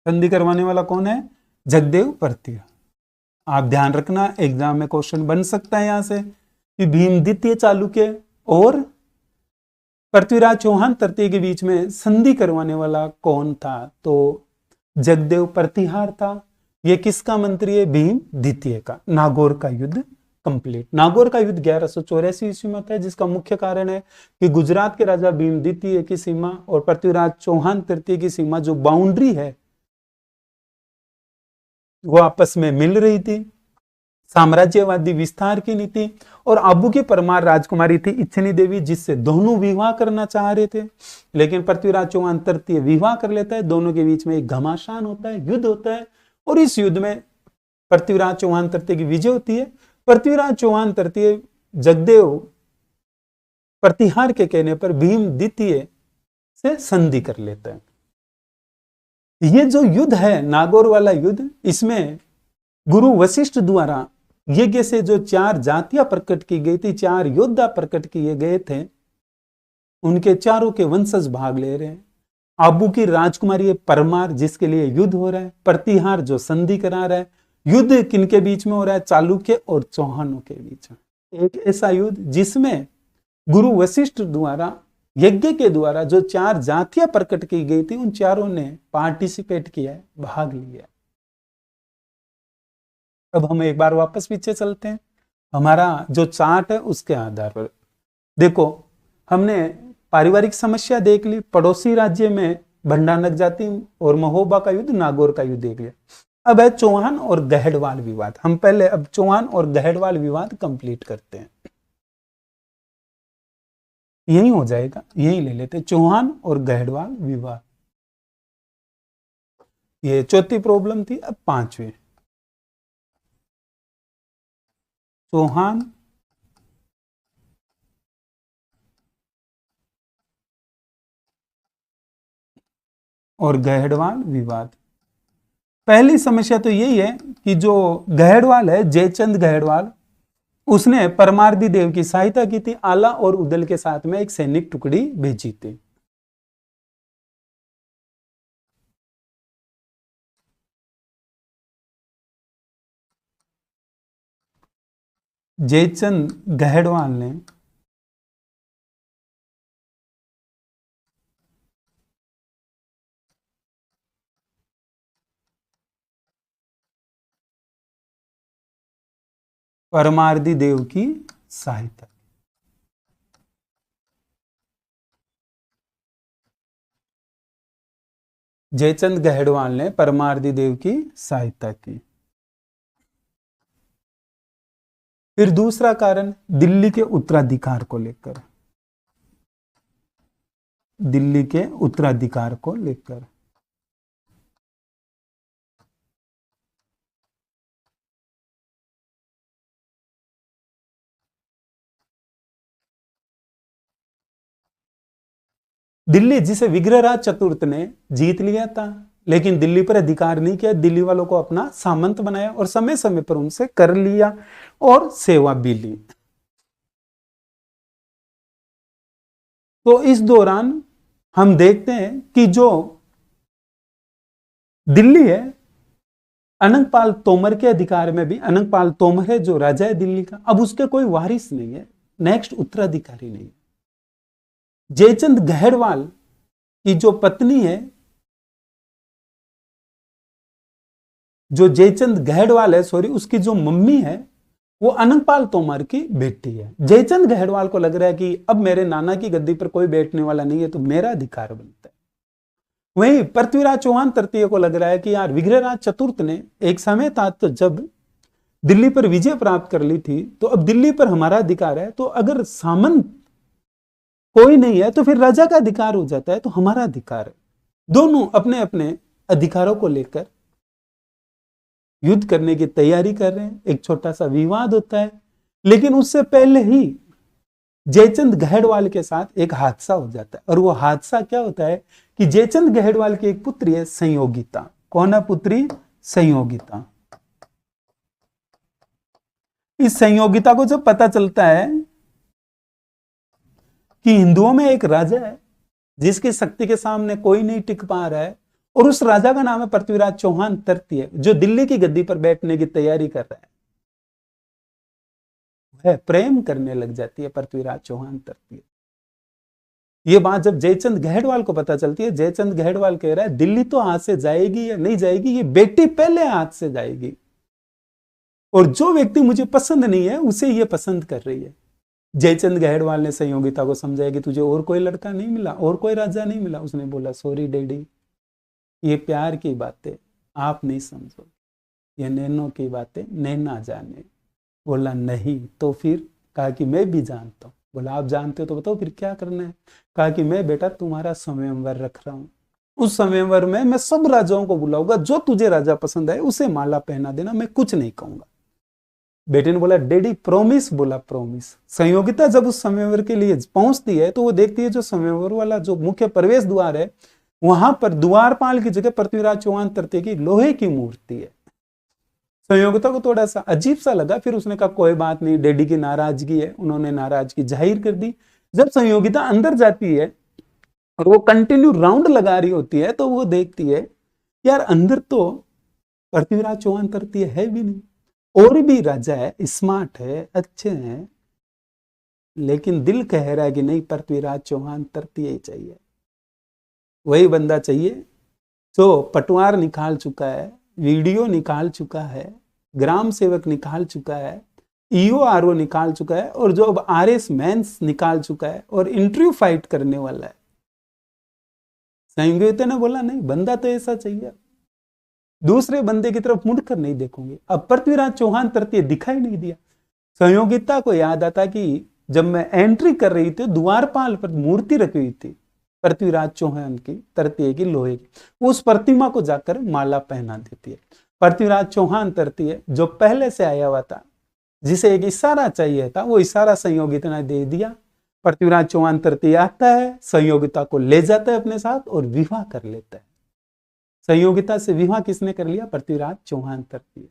संधि करवाने वाला कौन है? जगदेव प्रतिहार। आप ध्यान रखना, एग्जाम में क्वेश्चन बन सकता है यहां से कि भीम द्वितीय चालुक्य और पृथ्वीराज चौहान तृतीय के बीच में संधि करवाने वाला कौन था? तो जगदेव प्रतिहार था। यह किसका मंत्री है? भीम द्वितीय का। नागौर का युद्ध कंप्लीट। नागौर का युद्ध 1184 ईस्वी में होता है, जिसका मुख्य कारण है कि गुजरात के राजा भीम द्वितीय की सीमा और पृथ्वीराज चौहान तृतीय की सीमा जो बाउंड्री है वो आपस में मिल रही थी। साम्राज्यवादी विस्तार की नीति और आबू की परमार राजकुमारी थी इच्छनी देवी, जिससे दोनों विवाह करना चाह रहे थे। लेकिन पृथ्वीराज चौहान तृतीय विवाह कर लेता है, दोनों के बीच में एक घमासान होता है, युद्ध होता है और इस युद्ध में पृथ्वीराज चौहान तृतीय की विजय होती है। पृथ्वीराज चौहान तृतीय जगदेव प्रतिहार के कहने पर भीम द्वितीय से संधि कर लेता है। ये जो युद्ध है नागौर वाला युद्ध, इसमें गुरु वशिष्ठ द्वारा यज्ञ से जो 4 जातियां प्रकट की गई थी, 4 योद्धा प्रकट किए गए थे, उनके चारों के वंशज भाग ले रहे हैं। आबू की राजकुमारी परमार जिसके लिए युद्ध हो रहा है, प्रतिहार जो संधि करा रहा है। युद्ध किनके बीच में हो रहा है? चालुक्य और चौहानों के बीच में। एक ऐसा युद्ध जिसमें गुरु वशिष्ठ द्वारा यज्ञ के द्वारा जो 4 जातियां प्रकट की गई थी, उन चारों ने पार्टिसिपेट किया है, भाग लिया। अब हम एक बार वापस पीछे चलते हैं। हमारा जो चार्ट है उसके आधार पर देखो, हमने पारिवारिक समस्या देख ली, पड़ोसी राज्य में भंडानक जाति और महोबा का युद्ध, नागौर का युद्ध देख लिया। अब है चौहान और गहड़वाल विवाद। हम पहले अब चौहान और गहड़वाल विवाद कंप्लीट करते हैं, यही हो जाएगा, यही ले लेते। चौहान और गहड़वाल विवाद, ये चौथी प्रॉब्लम थी। अब 5वीं, चौहान और गहड़वाल विवाद। पहली समस्या तो यही है कि जो गहड़वाल है, जयचंद गहड़वाल, उसने परमार्दी देव की सहायता की थी। आला और उदल के साथ में एक सैनिक टुकड़ी भेजी थी। जयचंद गहड़वाल ने परमार्दी देव की सहायता, जयचंद गहड़वाल ने परमार्दी देव की सहायता की। फिर दूसरा कारण दिल्ली के उत्तराधिकार को लेकर, दिल्ली के उत्तराधिकार को लेकर दिल्ली जिसे विग्रहराज चतुर्थ ने जीत लिया था, लेकिन दिल्ली पर अधिकार नहीं किया, दिल्ली वालों को अपना सामंत बनाया और समय समय पर उनसे कर लिया और सेवा भी ली। तो इस दौरान हम देखते हैं कि जो दिल्ली है अनंगपाल तोमर के अधिकार में भी, अनंगपाल तोमर है जो राजा है दिल्ली का, अब उसके कोई वारिस नहीं है, नेक्स्ट उत्तराधिकारी नहीं है। जयचंद गहड़वाल की जो पत्नी है, जो जयचंद गहड़वाल है, सॉरी, उसकी जो मम्मी है वो अनंगपाल तोमर की बेटी है। जयचंद गहड़वाल को लग रहा है कि अब मेरे नाना की गद्दी पर कोई बैठने वाला नहीं है, तो मेरा अधिकार बनता है। वहीं पृथ्वीराज चौहान तृतीय को लग रहा है कि यार विग्रहराज चतुर्थ ने एक समय था तो जब दिल्ली पर विजय प्राप्त कर ली थी, तो अब दिल्ली पर हमारा अधिकार है, तो अगर सामंत कोई नहीं है तो फिर राजा का अधिकार हो जाता है, तो हमारा अधिकार है। दोनों अपने अपने अधिकारों को लेकर युद्ध करने की तैयारी कर रहे हैं। एक छोटा सा विवाद होता है, लेकिन उससे पहले ही जयचंद गहड़वाल के साथ एक हादसा हो जाता है। और वो हादसा क्या होता है कि जयचंद गहड़वाल की एक पुत्री है संयोगिता। कौन है पुत्री? संयोगिता। इस संयोगिता को जब पता चलता है कि हिंदुओं में एक राजा है जिसकी शक्ति के सामने कोई नहीं टिक पा रहा है, और उस राजा का नाम है पृथ्वीराज चौहान तृतीय, जो दिल्ली की गद्दी पर बैठने की तैयारी कर रहा है, प्रेम करने लग जाती है पृथ्वीराज चौहान तृतीय। ये बात जब जयचंद गहड़वाल को पता चलती है, जयचंद गहड़वाल कह रहा है दिल्ली तो हाथ से जाएगी या नहीं जाएगी, ये बेटी पहले हाथ से जाएगी, और जो व्यक्ति मुझे पसंद नहीं है उसे ये पसंद कर रही है। जयचंद गहड़वाल ने संयोगिता को समझाया कि तुझे और कोई लड़का नहीं मिला, और कोई राजा नहीं मिला। उसने बोला सॉरी डैडी, ये प्यार की बातें आप नहीं समझो, ये नैनों की बातें नैना जाने। बोला नहीं, तो फिर? कहा कि मैं भी जानता हूं। बोला आप जानते हो तो बताओ फिर क्या करना है? कहा कि मैं बेटा तुम्हारा स्वयंवर रख रहा हूं, उस स्वयंवर में मैं सब राजाओं को बुलाऊंगा, जो तुझे राजा पसंद आए उसे माला पहना देना, मैं कुछ नहीं कहूंगा। बेटे ने बोला डैडी प्रॉमिस। बोला प्रॉमिस। संयोगिता जब उस स्वयंवर के लिए पहुंचती है तो वो देखती है जो स्वयंवर वाला जो मुख्य प्रवेश द्वार है, वहां पर द्वारपाल की जगह पृथ्वीराज चौहान तृतीय की लोहे की मूर्ति है। संयोगिता को थोड़ा सा अजीब सा लगा, फिर उसने कहा कोई बात नहीं, डैडी की नाराजगी है। उन्होंने नाराजगी जाहिर कर दी। जब संयोगिता अंदर जाती है और वो कंटिन्यू राउंड लगा रही होती है, तो वो देखती है यार अंदर तो पृथ्वीराज चौहान तृतीय है भी नहीं, और भी राजा है, स्मार्ट है, अच्छे हैं, लेकिन दिल कह रहा है कि नहीं, पृथ्वीराज चौहान तृतीय ही चाहिए। वही बंदा चाहिए जो पटवार निकाल चुका है, वीडियो निकाल चुका है, ग्राम सेवक निकाल चुका है, ईओआरओ निकाल चुका है, और जो अब आरएस मेंस निकाल चुका है और इंटरव्यू फाइट करने वाला है। संयोगिता ने बोला नहीं, बंदा तो ऐसा चाहिए, दूसरे बंदे की तरफ मुड़कर नहीं देखोगे। अब पृथ्वीराज चौहान तृतीय दिखाई नहीं दिया। संयोगिता को याद आता कि जब मैं एंट्री कर रही थी, द्वारपाल पर मूर्ति रखी हुई थी पृथ्वीराज चौहान की तृतीय की लोहे की, उस प्रतिमा को जाकर माला पहना देती है। पृथ्वीराज चौहान तृतीय जो पहले से आया हुआ था, जिसे एक इशारा चाहिए था, वो इशारा संयोगिता ने दे दिया। पृथ्वीराज चौहान तृतीय आता है, संयोगिता को ले जाता है अपने साथ और विवाह कर लेता है। संयोगिता से विवाह किसने कर लिया? पृथ्वीराज चौहान तृतीय।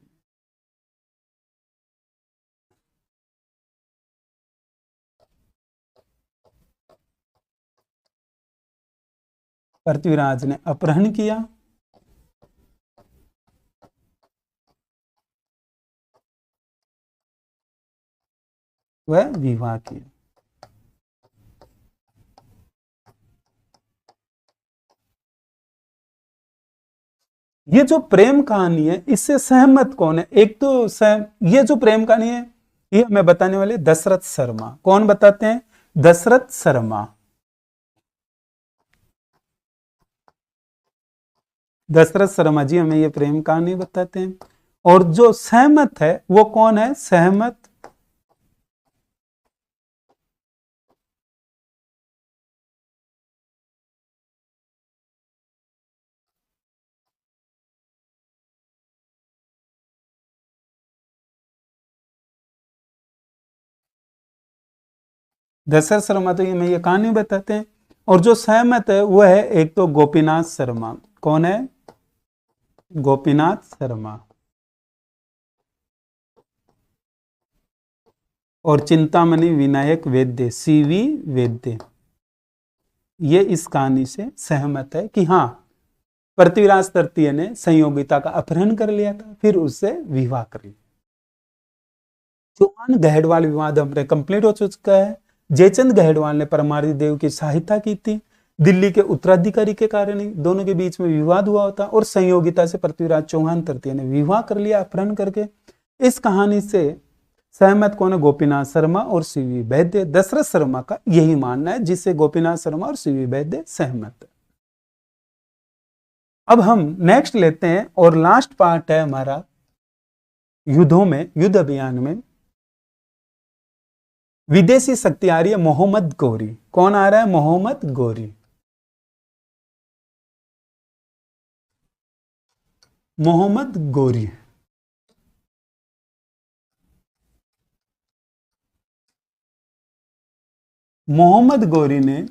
पृथ्वीराज ने अपहरण किया, वह विवाह किया। ये जो प्रेम कहानी है, इससे सहमत कौन है? एक तो ये जो प्रेम कहानी है, ये हमें बताने वाले दशरथ शर्मा। कौन बताते हैं? दशरथ शर्मा। दशरथ शर्मा जी हमें ये प्रेम कहानी बताते हैं। और जो सहमत है वो कौन है? सहमत दशरथ शर्मा तो ये हमें ये कहानी बताते हैं। और जो सहमत है वो है एक तो गोपीनाथ शर्मा। कौन है? गोपीनाथ शर्मा। और चिंतामणि विनायक वैद्य, सीवी वैद्य, ये इस कहानी से सहमत है कि हाँ, पृथ्वीराज तृतीय ने संयोगिता का अपहरण कर लिया था, फिर उससे विवाह कर लिया। चौहान गहडवाल विवाद हमने कंप्लीट हो चुका है। जयचंद गहडवाल ने परमारदी देव की सहायता की थी, दिल्ली के उत्तराधिकारी के कारण ही दोनों के बीच में विवाद हुआ होता, और संयोगिता से पृथ्वीराज चौहान तृतीय ने विवाह कर लिया अपहरण करके। इस कहानी से सहमत कौन है? गोपीनाथ शर्मा और सीवी वैद्य। दशरथ शर्मा का यही मानना है, जिससे गोपीनाथ शर्मा और सीवी वैद्य सहमत है। अब हम नेक्स्ट लेते हैं और लास्ट पार्ट है हमारा युद्धों में, युद्ध अभियान में विदेशी शक्ति आ रही है मोहम्मद गौरी। कौन आ रहा है? मोहम्मद गौरी। मोहम्मद गौरी मोहम्मद गौरी ने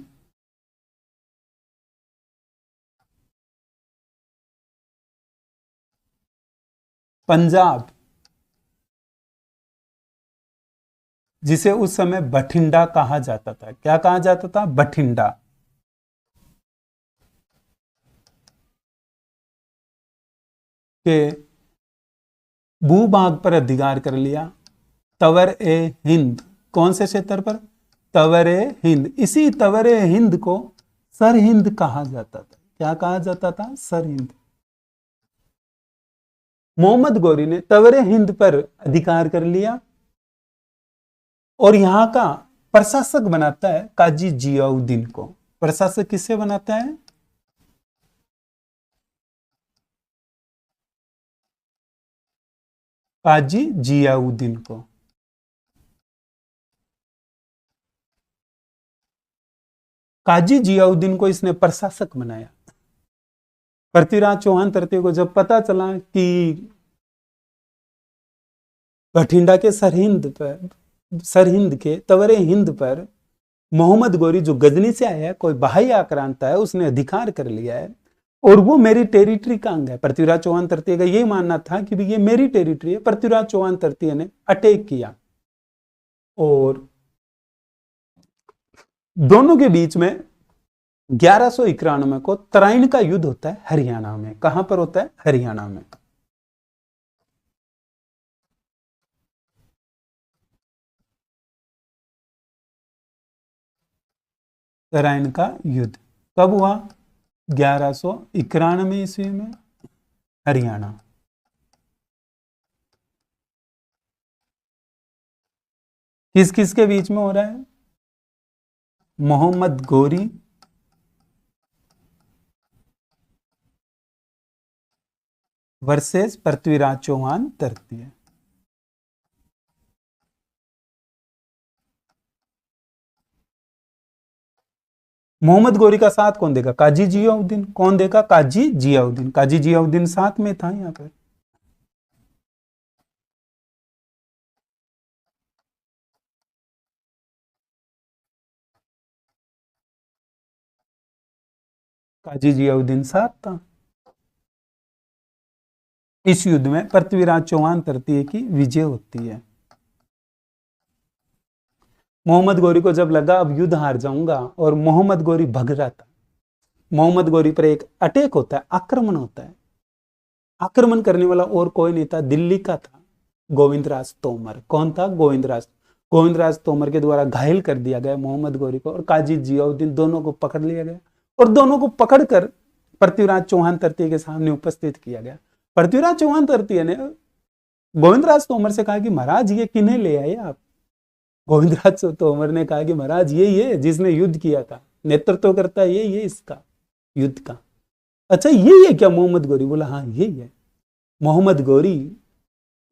पंजाब, जिसे उस समय बठिंडा कहा जाता था, क्या कहा जाता था? बठिंडा, के भूभाग पर अधिकार कर लिया। तवर ए हिंद, कौन से क्षेत्र पर? तवर ए हिंद। इसी तवर ए हिंद को सरहिंद कहा जाता था। क्या कहा जाता था? सरहिंद। मोहम्मद गौरी ने तवर ए हिंद पर अधिकार कर लिया और यहां का प्रशासक बनाता है काजी जियाउद्दीन को। प्रशासक किससे बनाता है? काजी जियाउद्दीन को। काजी जियाउद्दीन को इसने प्रशासक बनाया। पृथ्वीराज चौहान तृतीय को जब पता चला कि बठिंडा के सरहिंद के तवरे हिंद पर मोहम्मद गौरी जो गजनी से आया है, कोई बहाई आक्रांता है, उसने अधिकार कर लिया है और वो मेरी टेरिटरी का अंग है। पृथ्वीराज चौहान तृतीय का यही मानना था कि ये मेरी टेरिटरी है। पृथ्वीराज चौहान तृतीय ने अटैक किया और दोनों के बीच में 1191 को तराइन का युद्ध होता है हरियाणा में। कहां पर होता है? हरियाणा में। तराइन का युद्ध कब हुआ? 1191 ईस्वी में, हरियाणा। किस किस के बीच में हो रहा है? मोहम्मद गौरी वर्सेस पृथ्वीराज चौहान तृतीय। मोहम्मद गौरी का साथ कौन देगा? काजी जियाउद्दीन। कौन देगा? काजी जियाउद्दीन। काजी जियाउद्दीन साथ में था यहां पर। काजी जियाउद्दीन साथ था। इस युद्ध में पृथ्वीराज चौहान तृतीय की विजय होती है। मोहम्मद गौरी को जब लगा अब युद्ध हार जाऊंगा, और मोहम्मद गौरी भग रहा था, मोहम्मद गौरी पर एक अटैक होता है, आक्रमण होता है। आक्रमण करने वाला और कोई नहीं था, दिल्ली का था गोविंदराज तोमर। कौन था? गोविंदराज तोमर के द्वारा घायल कर दिया गया मोहम्मद गौरी को, और काजी जियाउद्दीन, दोनों को पकड़ लिया गया और दोनों को पकड़कर पृथ्वीराज चौहान तृतीय के सामने उपस्थित किया गया। पृथ्वीराज चौहान तृतीय ने गोविंदराज तोमर से कहा कि महाराज ये किन्हें ले आए आप? गोविंदराज तोमर ने कहा कि महाराज यही है जिसने युद्ध किया था, नेतृत्व करता है यही है इसका युद्ध का। अच्छा यही है क्या मोहम्मद गौरी? बोला हाँ यही है। मोहम्मद गौरी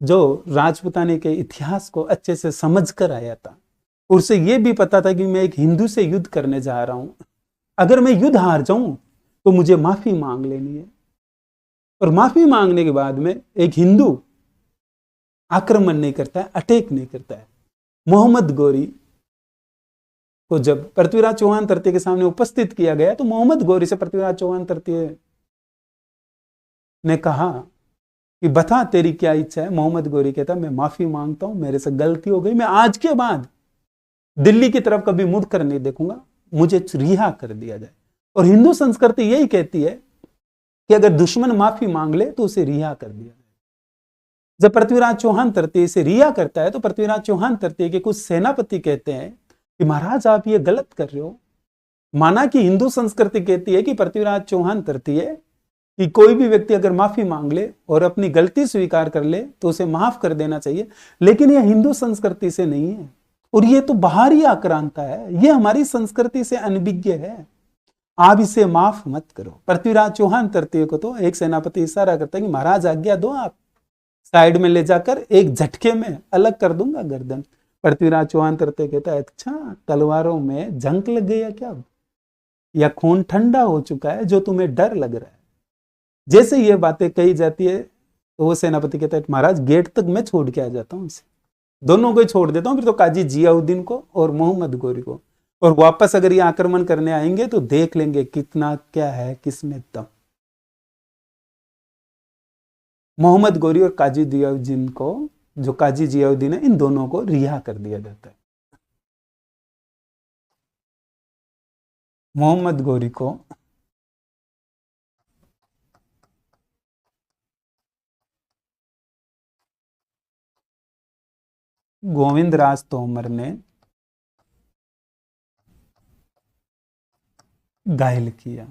जो राजपूताने के इतिहास को अच्छे से समझ कर आया था, उसे यह भी पता था कि मैं एक हिंदू से युद्ध करने जा रहा हूं, अगर मैं युद्ध हार जाऊं तो मुझे माफी मांग लेनी है, और माफी मांगने के बाद में एक हिंदू आक्रमण नहीं करता है, अटैक नहीं करता है। मोहम्मद गौरी को जब पृथ्वीराज चौहान तृतीय के सामने उपस्थित किया गया तो मोहम्मद गौरी से पृथ्वीराज चौहान तृतीय ने कहा कि बता तेरी क्या इच्छा है। मोहम्मद गौरी कहता मैं माफी मांगता हूं, मेरे से गलती हो गई, मैं आज के बाद दिल्ली की तरफ कभी मुड़कर नहीं देखूंगा, मुझे रिहा कर दिया जाए। और हिंदू संस्कृति यही कहती है कि अगर दुश्मन माफी मांग ले तो उसे रिहा कर दिया जाए। जब पृथ्वीराज चौहान तृतीय से रिहा करता है तो पृथ्वीराज चौहान तृतीय के कुछ सेनापति कहते हैं कि महाराज आप ये गलत कर रहे हो। माना कि हिंदू संस्कृति कहती है कि पृथ्वीराज चौहान तृतीय कि कोई भी व्यक्ति अगर माफी मांग ले और अपनी गलती स्वीकार कर ले तो उसे माफ कर देना चाहिए, लेकिन यह हिंदू संस्कृति से नहीं है और ये तो बाहरी आक्रांता है, ये हमारी संस्कृति से अनभिज्ञ है, आप इसे माफ मत करो। पृथ्वीराज चौहान तृतीय को तो एक सेनापति इशारा करता है कि महाराज आज्ञा दो, आप साइड में ले जाकर एक झटके में अलग कर दूंगा गर्दन। पृथ्वीराज चौहान तृतीय कहता है अच्छा तलवारों में जंग लग गई है क्या, या खून ठंडा हो चुका है जो तुम्हें डर लग रहा है। जैसे ये बातें कही जाती है तो वो सेनापति कहता है महाराज गेट तक मैं छोड़ के आ जाता हूं, इसे दोनों को ही छोड़ देता हूं, फिर तो काजी जियाउद्दीन को और मोहम्मद गोरी को, और वापस अगर ये आक्रमण करने आएंगे तो देख लेंगे कितना क्या है किसमें दम। मोहम्मद गोरी और काजी जियाउद्दीन को, जो काजी जियाउद्दीन है, इन दोनों को रिहा कर दिया जाता है। मोहम्मद गोरी को गोविंद राज तोमर ने घायल किया।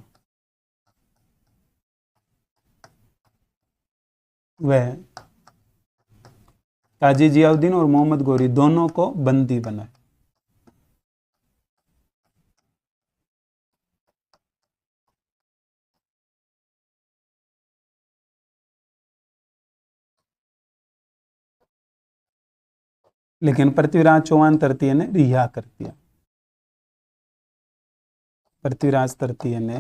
वह काजी जियाउद्दीन और मोहम्मद गोरी दोनों को बंदी बनाए। लेकिन पृथ्वीराज चौहान तृतीय ने रिहा कर दिया। पृथ्वीराज तृतीय ने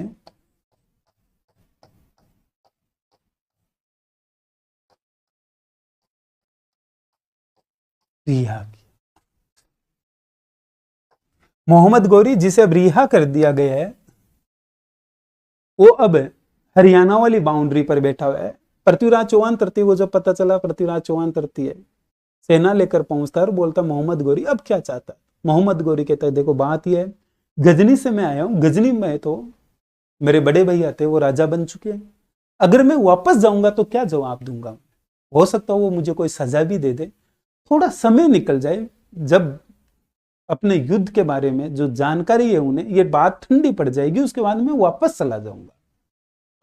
रिहा किया। मोहम्मद गोरी जिसे अब रिहा कर दिया गया है वो अब हरियाणा वाली बाउंड्री पर बैठा हुआ है। पृथ्वीराज चौहान तृतीय को जब पता चला, पृथ्वीराज चौहान तृतीय सेना लेकर पहुंचता है और बोलता मोहम्मद गोरी अब क्या चाहता है। मोहम्मद गोरी कहता है देखो बात यह है, गजनी से मैं आया हूं, गजनी में तो मेरे बड़े भैया थे वो राजा बन चुके हैं, अगर मैं वापस जाऊंगा तो क्या जवाब दूंगा, हो सकता है वो मुझे कोई सजा भी दे दे, थोड़ा समय निकल जाए, जब अपने युद्ध के बारे में जो जानकारी है उन्हें ये बात ठंडी पड़ जाएगी, उसके बाद मैं वापस चला जाऊंगा।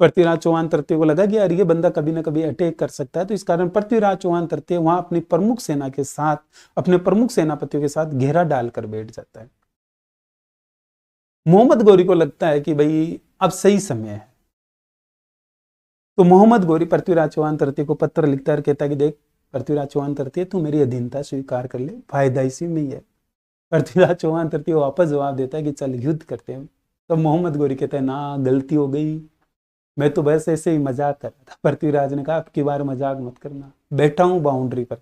पृथ्वीराज चौहान तृतीय को लगा कि यार ये बंदा कभी ना कभी अटैक कर सकता है, तो इस कारण पृथ्वीराज चौहान तृतीय वहां अपनी प्रमुख सेना के साथ, अपने प्रमुख सेनापतियों के साथ घेरा डालकर बैठ जाता है। मोहम्मद गोरी को लगता है कि भाई अब सही समय है, तो मोहम्मद गोरी पृथ्वीराज चौहान तृतीय को पत्र लिखता है और कहता है कि देख पृथ्वीराज चौहान तृतीय तू मेरी अधीनता स्वीकार कर ले, फायदा इसी में ही है। पृथ्वीराज चौहान तृतीय वापस जवाब देता है कि चल युद्ध करते हैं। तो मोहम्मद गोरी कहता है ना गलती हो गई, मैं तो बस ऐसे ही मजाक कर रहा था। पृथ्वीराज ने कहा अब की बार मजाक मत करना, बैठा हूं बाउंड्री पर,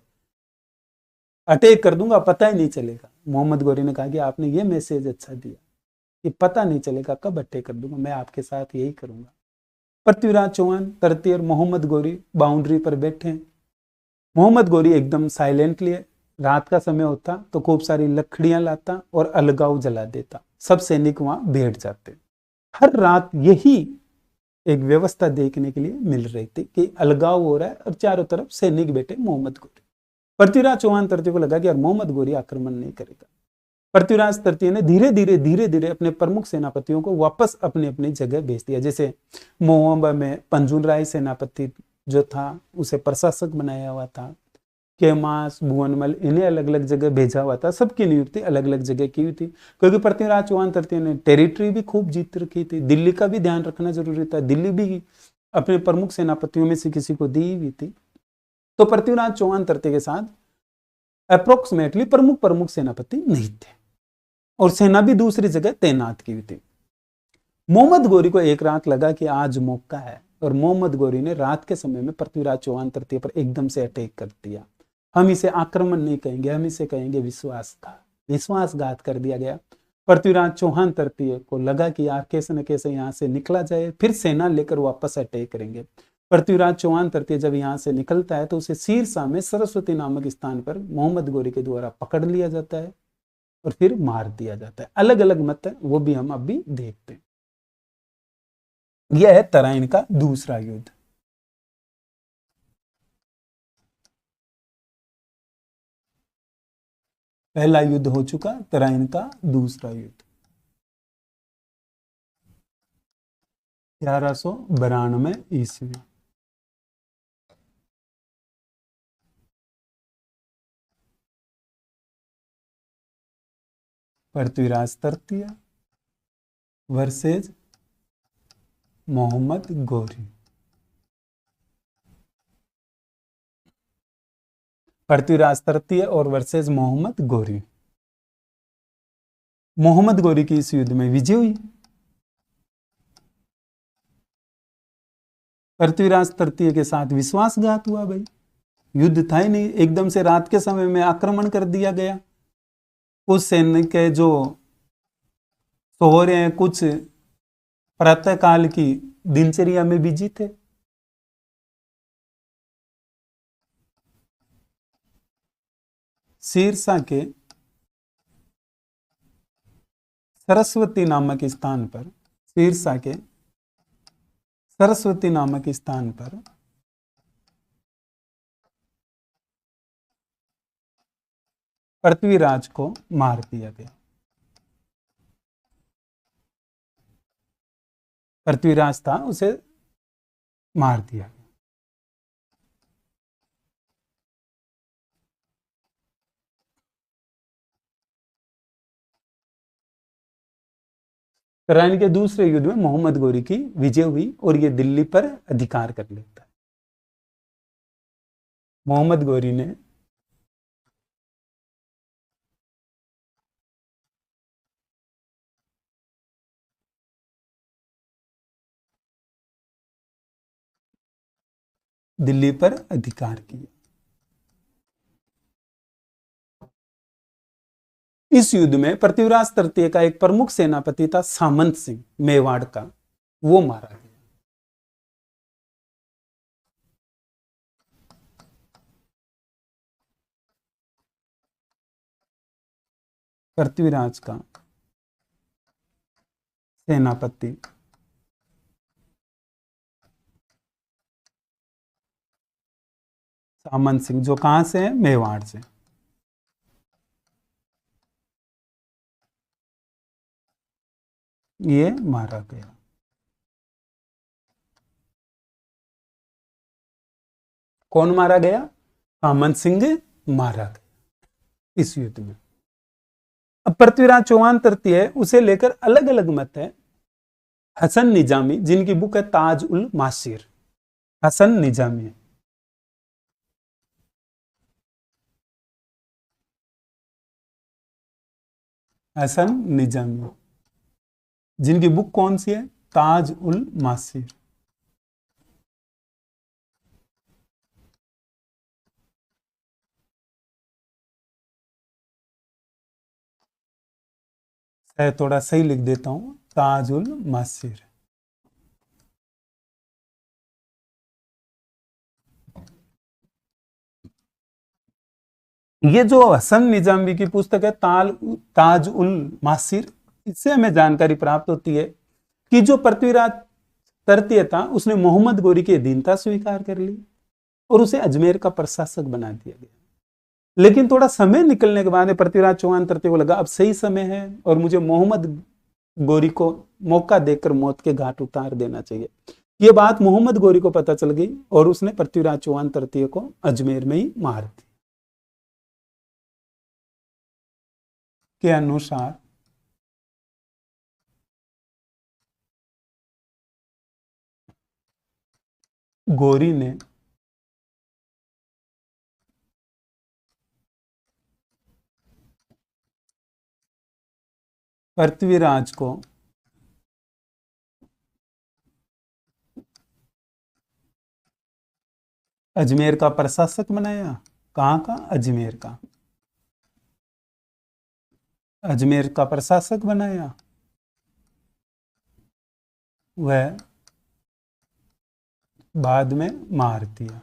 अटैक कर दूंगा पता ही नहीं चलेगा। मोहम्मद गोरी ने कहा कि आपने ये मैसेज अच्छा दिया कि पता नहीं चलेगा कब अटैक कर दूंगा, मैं आपके साथ यही करूंगा। पृथ्वीराज चौहान तृतीय और मोहम्मद गोरी बाउंड्री पर बैठे। मोहम्मद गोरी एकदम साइलेंटली, रात का समय होता तो खूब सारी लकड़ियां लाता और अलगाव जला देता, सब सैनिक वहां बैठ जाते। हर रात यही एक व्यवस्था देखने के लिए मिल रही थी कि अलगाव हो रहा है और चारों तरफ सैनिक बैठे मोहम्मद गोरी। पृथ्वीराज चौहान तृतीय को लगा कि यार मोहम्मद गोरी आक्रमण नहीं करेगा। पृथ्वीराज तृतीय ने धीरे धीरे अपने प्रमुख सेनापतियों को वापस अपनी अपनी जगह भेज दिया। जैसे मोहम्मद में पंजुन राय सेनापति जो था उसे प्रशासक बनाया हुआ था, केमास भुवनमल इन्हें अलग अलग जगह भेजा हुआ था, सबकी नियुक्ति अलग अलग जगह की हुई थी, क्योंकि पृथ्वीराज चौहान तृतीय ने टेरिटरी भी खूब जीत रखी थी, दिल्ली का भी ध्यान रखना जरूरी था, दिल्ली भी अपने प्रमुख सेनापतियों में से किसी को दी हुई थी। तो पृथ्वीराज चौहान तृतीय के साथ अप्रोक्सीमेटली प्रमुख सेनापति नहीं थे और सेना भी दूसरी जगह तैनात की हुई थी। मोहम्मद गोरी को एक रात लगा कि आज मौका है और मोहम्मद गोरी ने रात के समय में पृथ्वीराज चौहान तृतीय पर एकदम से अटैक कर दिया। हम इसे आक्रमण नहीं कहेंगे, हम इसे कहेंगे विश्वासघात कर दिया गया। पृथ्वीराज चौहान तृतीय को लगा कि यार कैसे न कैसे यहाँ से निकला जाए, फिर सेना लेकर वापस अटैक करेंगे। पृथ्वीराज चौहान तृतीय जब यहाँ से निकलता है तो उसे सिरसा में सरस्वती नामक स्थान पर मोहम्मद गोरी के द्वारा पकड़ लिया जाता है और फिर मार दिया जाता है। अलग अलग मत है, वो भी हम अभी देखते हैं। यह है तराइन का दूसरा युद्ध। पहला युद्ध हो चुका, तराइन का दूसरा युद्ध 1192 ईस्वी। पृथ्वीराज तृतीय वर्सेज मोहम्मद गोरी। पृथ्वीराज तृतीय और वर्सेज मोहम्मद गोरी। मोहम्मद गोरी की इस युद्ध में विजय हुई। पृथ्वीराज तृतीय के साथ विश्वासघात हुआ भाई, युद्ध था ही नहीं, एकदम से रात के समय में आक्रमण कर दिया गया। कुछ सैन्य के जो सो रहे हैं, कुछ प्रातः काल की दिनचर्या में बिजी थे। सिरसा के सरस्वती नामक स्थान पर, सिरसा के सरस्वती नामक स्थान पर पृथ्वीराज को मार दिया गया। पृथ्वीराज था, उसे मार दिया गया। तराइन के दूसरे युद्ध में मोहम्मद गोरी की विजय हुई और ये दिल्ली पर अधिकार कर लेता है। मोहम्मद गोरी ने दिल्ली पर अधिकार किया। इस युद्ध में पृथ्वीराज तृतीय का एक प्रमुख सेनापति था सामंत सिंह मेवाड़ का, वो मारा गया। पृथ्वीराज का सेनापति सामंत सिंह, जो कहां से है, मेवाड़ से। ये मारा गया। कौन मारा गया? सामंत सिंह मारा गया इस युद्ध में। अब पृथ्वीराज चौहान तृतीय, उसे लेकर अलग अलग मत है। हसन निजामी, जिनकी बुक है ताज उल मासिर, हसन निजामी, हसन निजामी, जिनकी बुक कौन सी है, ताज उल मासिर। थोड़ा सही लिख देता हूं, ताज उल मासिर। ये जो हसन निजामी की पुस्तक है ताज उल मासिर, इससे हमें जानकारी प्राप्त होती है कि जो पृथ्वीराज तृतीय था, उसने मोहम्मद गोरी की अधीनता स्वीकार कर ली और उसे अजमेर का प्रशासक बना दिया गया। लेकिन थोड़ा समय निकलने के बाद पृथ्वीराज चौहान तृतीय को लगा अब सही समय है और मुझे मोहम्मद गोरी को मौका देकर मौत के घाट उतार देना चाहिए। ये बात मोहम्मद गोरी को पता चल गई और उसने पृथ्वीराज चौहान तृतीय को अजमेर में ही मार दिया। के अनुसार गोरी ने पृथ्वीराज को अजमेर का प्रशासक बनाया। कहां का? अजमेर का। अजमेर का प्रशासक बनाया। वह बाद में मार दिया।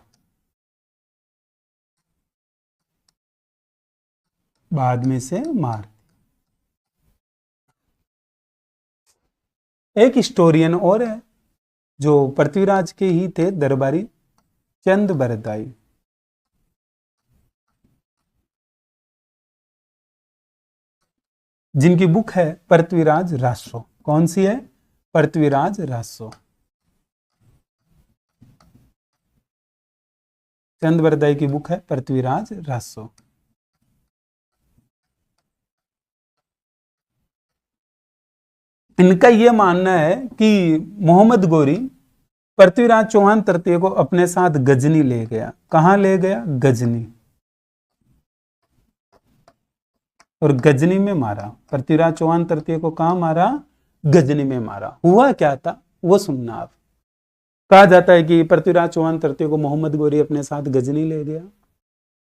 बाद में से मार दिया। एक हिस्टोरियन और है जो पृथ्वीराज के ही थे दरबारी चंद बरदाई। जिनकी बुक है पृथ्वीराज रासो। कौन सी है? पृथ्वीराज रासो। चंद बरदाई की बुक है पृथ्वीराज रासो। इनका यह मानना है कि मोहम्मद गोरी पृथ्वीराज चौहान तृतीय को अपने साथ गजनी ले गया। कहां ले गया? गजनी। और गजनी में मारा। पृथ्वीराज चौहान तृतीय को कहां मारा? गजनी में मारा। हुआ क्या था वो सुनना आप। कहा जाता है कि पृथ्वीराज चौहान तृतीय को मोहम्मद गोरी अपने साथ गजनी ले गया,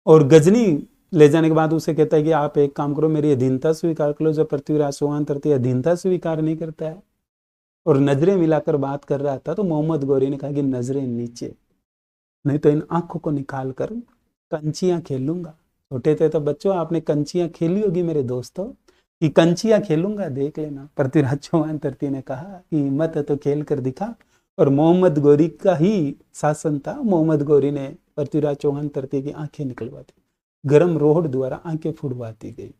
और गजनी ले जाने के बाद उसे कहता है कि आप एक काम करो, मेरी अधीनता स्वीकार कर लो। जब पृथ्वीराज चौहान तृतीय अधीनता स्वीकार नहीं करता है और नजरें मिलाकर बात कर रहा था, तो मोहम्मद गोरी ने कहा कि नजरें नीचे, नहीं तो इन आंखों को निकाल कर कंचियां खेलूंगा। छोटे थे तो बच्चों आपने कंचियां खेली होगी मेरे दोस्तों, कि कंचियां खेलूंगा देख लेना। पृथ्वीराज चौहान तृतीय ने कहा कि हिम्मत है तो खेल कर दिखा। और मोहम्मद गोरी का ही शासन था। मोहम्मद गोरी ने पृथ्वीराज चौहान तृतीय की आंखें निकलवा दी, गर्म रोहड़ द्वारा आंखें फुड़वाती गई।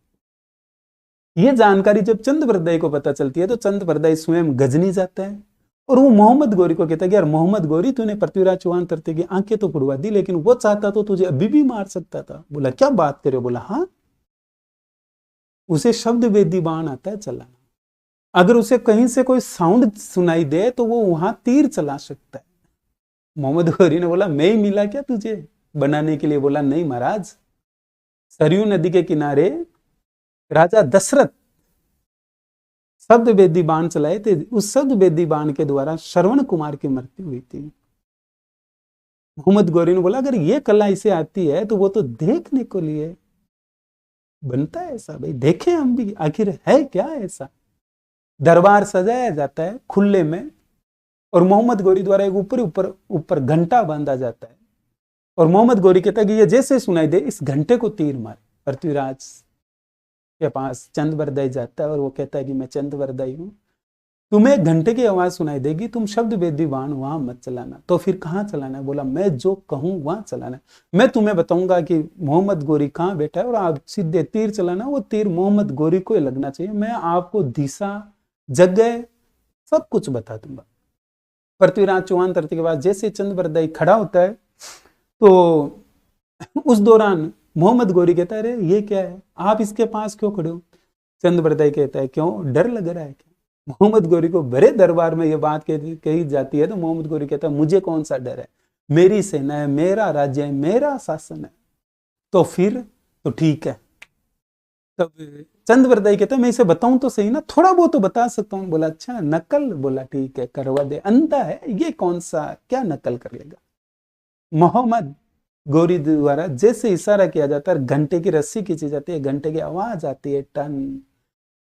यह जानकारी जब चंद बरदाई को पता चलती है तो चंद बरदाई स्वयं गजनी जाता है और वो मोहम्मद गोरी को कहता है कि यार मोहम्मद गोरी, तूने पृथ्वीराज चौहान तृतीय की आंखें तो फुड़वा दी, लेकिन वो चाहता तो तुझे अभी भी मार सकता था। बोला क्या बात करे? बोला हाँ, उसे शब्द वेदी बाण आता है चलाना। अगर उसे कहीं से कोई साउंड सुनाई दे तो वो वहां तीर चला सकता है। मोहम्मद गोरी ने बोला मैं ही मिला क्या तुझे बनाने के लिए? बोला नहीं महाराज, सरयू नदी के किनारे राजा दशरथ शब्द वेदी बाण चलाए थे। उस शब्द वेदी बाण के द्वारा श्रवण कुमार की मृत्यु हुई थी। मोहम्मद गोरी ने बोला अगर ये कला इसे आती है तो वो तो देखने को लिए बनता है ऐसा। भाई देखें हम भी, आखिर है क्या ऐसा। दरबार सजाया जाता है खुले में और मोहम्मद गोरी द्वारा एक ऊपर ऊपर ऊपर घंटा बांधा जाता है और मोहम्मद गोरी कहता है कि ये जैसे सुनाई दे इस घंटे को तीर मारे। पृथ्वीराज के पास चंद बरदाई जाता है और वो कहता है कि मैं चंद बरदाई हूं, तुम्हें घंटे की आवाज सुनाई देगी, तुम शब्द वेदी बाण वहां मत चलाना। तो फिर कहां चलाना है? बोला मैं जो कहूं वहां चलाना है। मैं तुम्हें बताऊंगा कि मोहम्मद गोरी कहां बैठा है और आप सीधे तीर चलाना, वो तीर मोहम्मद गोरी को लगना चाहिए। मैं आपको दिशा जगह सब कुछ बता दूंगा। पृथ्वीराज चौहान तृतीय के बाद जैसे चंद बरदाई खड़ा होता है तो उस दौरान मोहम्मद गोरी कहता है अरे ये क्या है, आप इसके पास क्यों खड़े हो? चंद बरदाई कहता है क्यों, डर लग रहा है क्या? मोहम्मद गोरी को बड़े दरबार में ये बात कही जाती है तो मोहम्मद गोरी कहता है मुझे कौन सा डर है, मेरी सेना है, मेरा राज्य है, मेरा शासन है। तो फिर तो ठीक है। तब चंद बरदाई कहता है मैं इसे बताऊं तो सही ना, थोड़ा बहुत तो बता सकता हूं। बोला अच्छा नकल? बोला ठीक है करवा दे, अंधा है ये, कौन सा क्या नकल कर लेगा। मोहम्मद गोरी द्वारा जैसे इशारा किया जाता है, घंटे की रस्सी खींची जाती है, घंटे की आवाज आती है टन।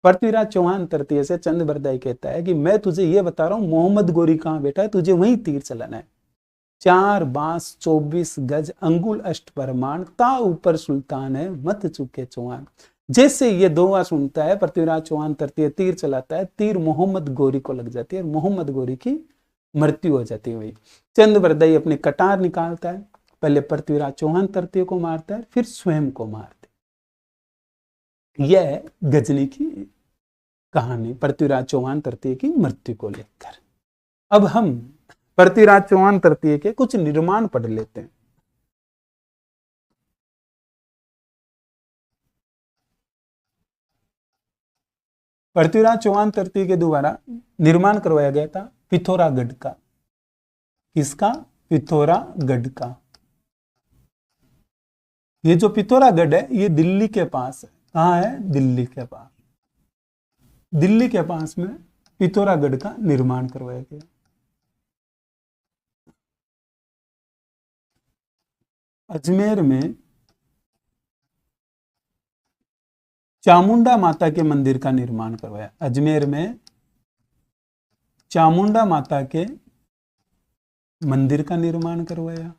पृथ्वीराज चौहान तृतीय से चंद बरदाई कहता है कि मैं तुझे ये बता रहा हूं मोहम्मद गोरी कहां बैठा है, तुझे वहीं तीर चलाना है। 4 बांस 24 गज अंगुल अष्ट परमाण, ता ऊपर सुल्तान है मत चुके चौहान। जैसे ये दोहा सुनता है पृथ्वीराज चौहान तृतीय तीर चलाता है, तीर मोहम्मद गोरी को लग जाती है और मोहम्मद गोरी की मृत्यु हो जाती है। वही चंद बरदाई अपने कटार निकालता है, पहले पृथ्वीराज चौहान तृतीय को मारता है फिर स्वयं को मारता है। यह है गजनी की कहानी पृथ्वीराज चौहान तृतीय की मृत्यु को लेकर। अब हम पृथ्वीराज चौहान तृतीय के कुछ निर्माण पढ़ लेते हैं। पृथ्वीराज चौहान तृतीय के द्वारा निर्माण करवाया गया था पिथौरागढ़ का। किसका? पिथौरागढ़ का। ये जो पिथौरागढ़ है ये दिल्ली के पास है। कहां है? दिल्ली के पास। दिल्ली के पास में पिथौरागढ़ का निर्माण करवाया गया। अजमेर में चामुंडा माता के मंदिर का निर्माण करवाया। अजमेर में चामुंडा माता के मंदिर का निर्माण करवाया।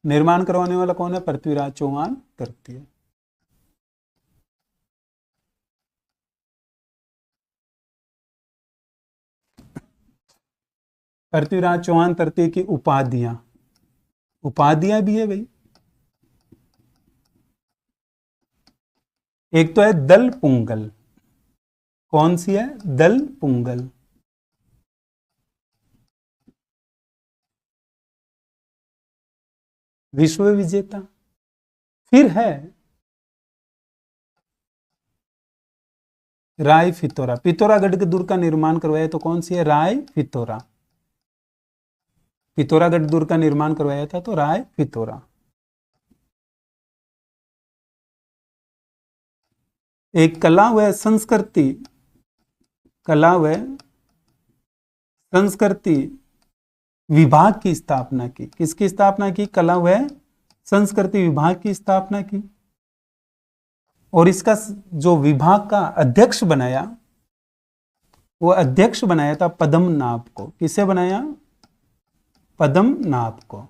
निर्माण करवाने वाला कौन है? पृथ्वीराज चौहान तृतीय। पृथ्वीराज चौहान तृतीय की उपाधियां, उपाधियां भी है भाई। एक तो है दल पुंगल, कौन सी है? दल पुंगल। विश्व विजेता। फिर है राय फितौरा, पिथौरागढ़ के दुर्ग का निर्माण करवाया तो कौन सी है? राय फितौरा। पिथौरागढ़ दुर्ग का निर्माण करवाया था तो राय फितौरा। एक कला व संस्कृति, कला व संस्कृति विभाग की स्थापना की। किसकी स्थापना की? कला व संस्कृति विभाग की स्थापना की। और इसका जो विभाग का अध्यक्ष बनाया, वो अध्यक्ष बनाया था पद्मनाभ को। किसे बनाया? पद्मनाभ को।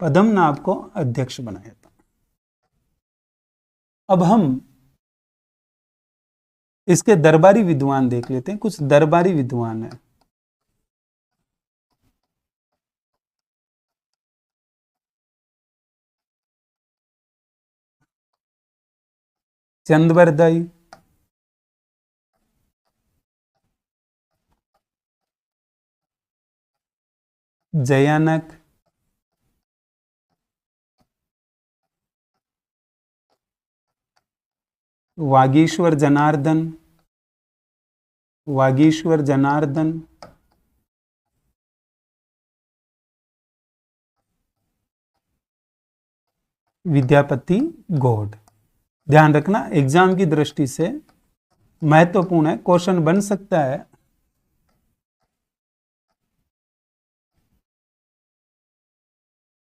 पद्मनाभ को अध्यक्ष बनाया था। अब हम इसके दरबारी विद्वान देख लेते हैं। कुछ दरबारी विद्वान है। चंदबरदाई, जयानक, वागीश्वर जनार्दन, वागीश्वर जनार्दन, विद्यापति गौड़। ध्यान रखना, एग्जाम की दृष्टि से महत्वपूर्ण है, क्वेश्चन बन सकता है।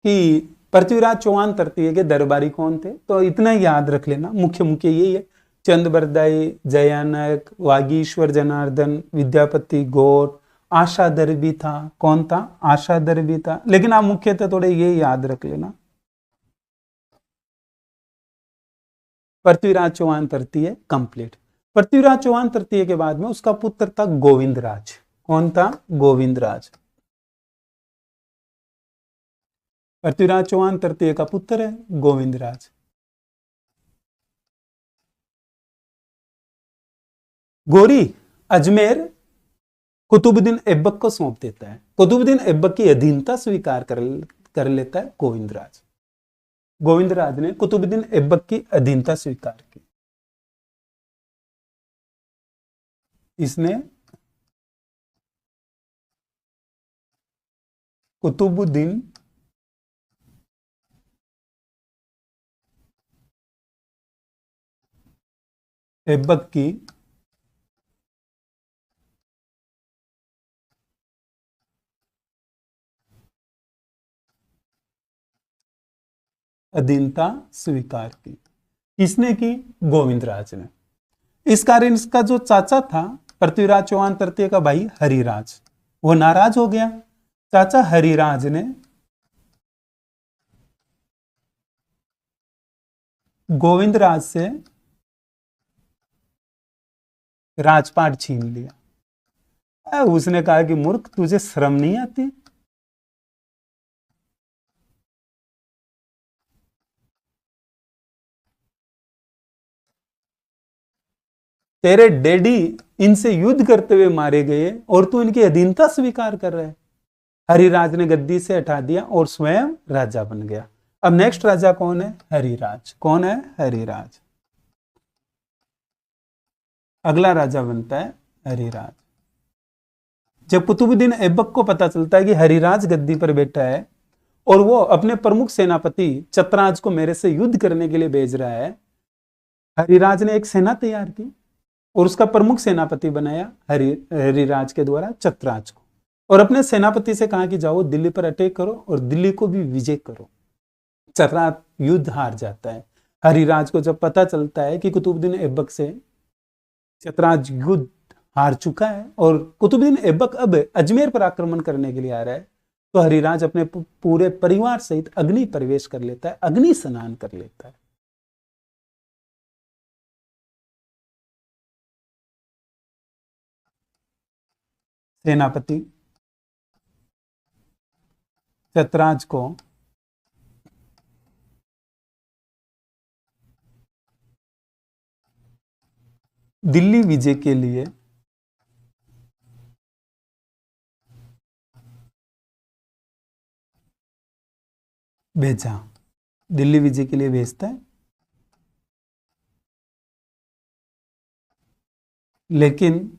कि पृथ्वीराज चौहान तृतीय के दरबारी कौन थे, तो इतना याद रख लेना, मुख्य मुख्य यही है। चंदबरदाई, जयानक, वागीश्वर जनार्दन, विद्यापति गौड़, आशाधर भी था। कौन था? आशाधर भी था। लेकिन आप मुख्यतः थोड़े ये याद रख लेना, पृथ्वीराज चौहान तृतीय कंप्लीट। पृथ्वीराज चौहान तृतीय के बाद में उसका पुत्र था गोविंदराज। कौन था? गोविंदराज। पृथ्वीराज चौहान तृतीय का पुत्र है गोविंदराज। गोरी अजमेर कुतुबुद्दीन ऐबक को सौंप देता है। कुतुबुद्दीन ऐबक की अधीनता स्वीकार कर लेता है गोविंदराज। गोविंदराज ने कुतुबुद्दीन ऐबक की अधीनता स्वीकार की। इसने कुतुबुद्दीन ऐबक की अधीनता स्वीकार की। किसने की? गोविंदराज ने। इस कारण इसका जो चाचा था पृथ्वीराज चौहान तृतीय का भाई हरिराज, वो नाराज हो गया। चाचा हरिराज ने गोविंदराज से राजपाट छीन लिया। उसने कहा कि मूर्ख, तुझे शर्म नहीं आती? तेरे डैडी इनसे युद्ध करते हुए मारे गए और तू इनकी अधीनता स्वीकार कर रहा है। हरिराज ने गद्दी से हटा दिया और स्वयं राजा बन गया। अब नेक्स्ट राजा कौन है? हरिराज। कौन है? हरिराज। अगला राजा बनता है हरिराज। जब कुतुबुद्दीन ऐबक को पता चलता है कि हरिराज गद्दी पर बैठा है और वो अपने प्रमुख सेनापति चतराज को मेरे से युद्ध करने के लिए भेज रहा है, हरिराज ने एक सेना तैयार की और उसका प्रमुख सेनापति बनाया हरिराज के द्वारा चतराज को, और अपने सेनापति से कहा कि जाओ दिल्ली पर अटैक करो और दिल्ली को भी विजय करो। चतराज युद्ध हार जाता है। हरिराज को जब पता चलता है कि कुतुबुद्दीन ऐबक से चतराज युद्ध हार चुका है और कुतुबुद्दीन ऐबक अब अजमेर पर आक्रमण करने के लिए आ रहा है, तो हरिराज अपने पूरे परिवार सहित अग्नि प्रवेश कर लेता है, अग्नि स्नान कर लेता है। सेनापति चतराज को दिल्ली विजय के लिए भेजा, दिल्ली विजय के लिए भेजता है, लेकिन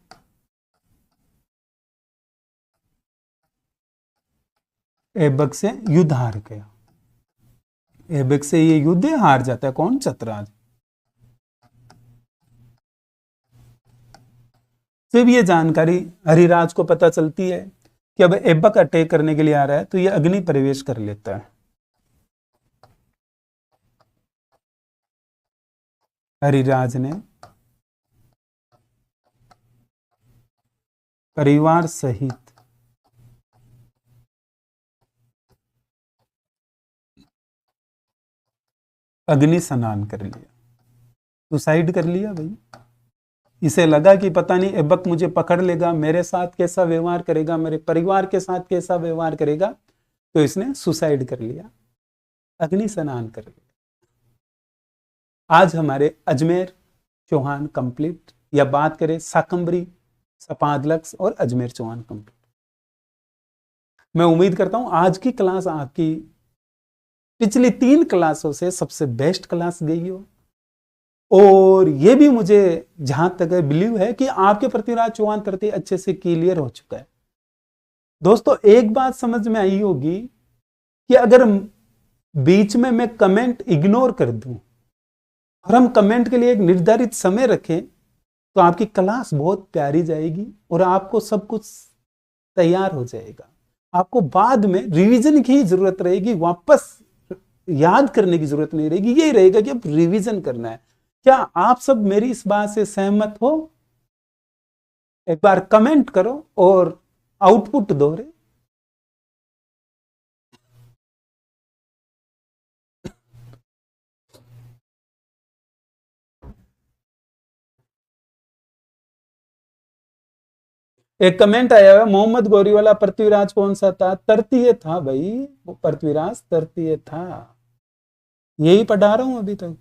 ऐबक से युद्ध हार गया। ऐबक से ये युद्ध हार जाता है कौन? चतराज। जब ये जानकारी हरिराज को पता चलती है कि अब ऐबक अटैक करने के लिए आ रहा है, तो ये अग्नि प्रवेश कर लेता है। हरिराज ने परिवार सहित अग्नि स्नान कर लिया, सुसाइड कर लिया भाई। इसे लगा कि पता नहीं ऐबक मुझे पकड़ लेगा, मेरे साथ कैसा व्यवहार करेगा, मेरे परिवार के साथ कैसा व्यवहार करेगा, तो इसने सुसाइड कर लिया, अग्नि स्नान कर लिया। आज हमारे अजमेर चौहान कंप्लीट, या बात करें शाकंभरी, सपादलक्स और अजमेर चौहान कंप्लीट। मैं उम्मीद करता हूं आज की क्लास आपकी पिछली 3 क्लासों से सबसे बेस्ट क्लास गई हो, और ये भी मुझे जहां तक बिलीव है कि आपके पृथ्वीराज चौहान तृतीय अच्छे से क्लियर हो चुका है। दोस्तों एक बात समझ में आई होगी कि अगर बीच में मैं कमेंट इग्नोर कर दूं और हम कमेंट के लिए एक निर्धारित समय रखें, तो आपकी क्लास बहुत प्यारी जाएगी और आपको सब कुछ तैयार हो जाएगा। आपको बाद में रिवीजन की जरूरत रहेगी, वापस याद करने की जरूरत नहीं रहेगी। यही रहेगा कि अब रिवीजन करना है। क्या आप सब मेरी इस बात से सहमत हो? एक बार कमेंट करो और आउटपुट दो रे। एक कमेंट आया है, मोहम्मद गौरी वाला पृथ्वीराज कौन सा था? तृतीय था भाई, वो पृथ्वीराज तृतीय था, यही पढ़ा रहा हूं अभी तक।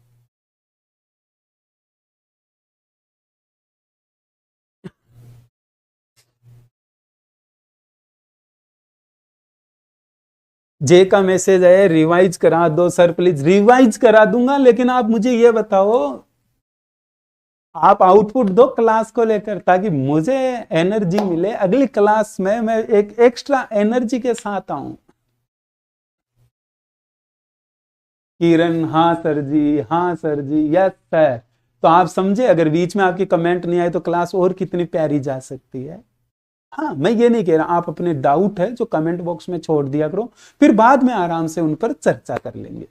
जे का मैसेज है, रिवाइज करा दो सर प्लीज। रिवाइज करा दूंगा, लेकिन आप मुझे ये बताओ, आप आउटपुट दो क्लास को लेकर, ताकि मुझे एनर्जी मिले अगली क्लास में मैं एक एक्स्ट्रा एनर्जी के साथ आऊं। किरण, हाँ सर जी, हाँ सर जी, यस सर। तो आप समझे, अगर बीच में आपकी कमेंट नहीं आए तो क्लास और कितनी प्यारी जा सकती है। हाँ, मैं ये नहीं कह रहा, आप अपने डाउट है जो कमेंट बॉक्स में छोड़ दिया करो, फिर बाद में आराम से उन पर चर्चा कर लेंगे।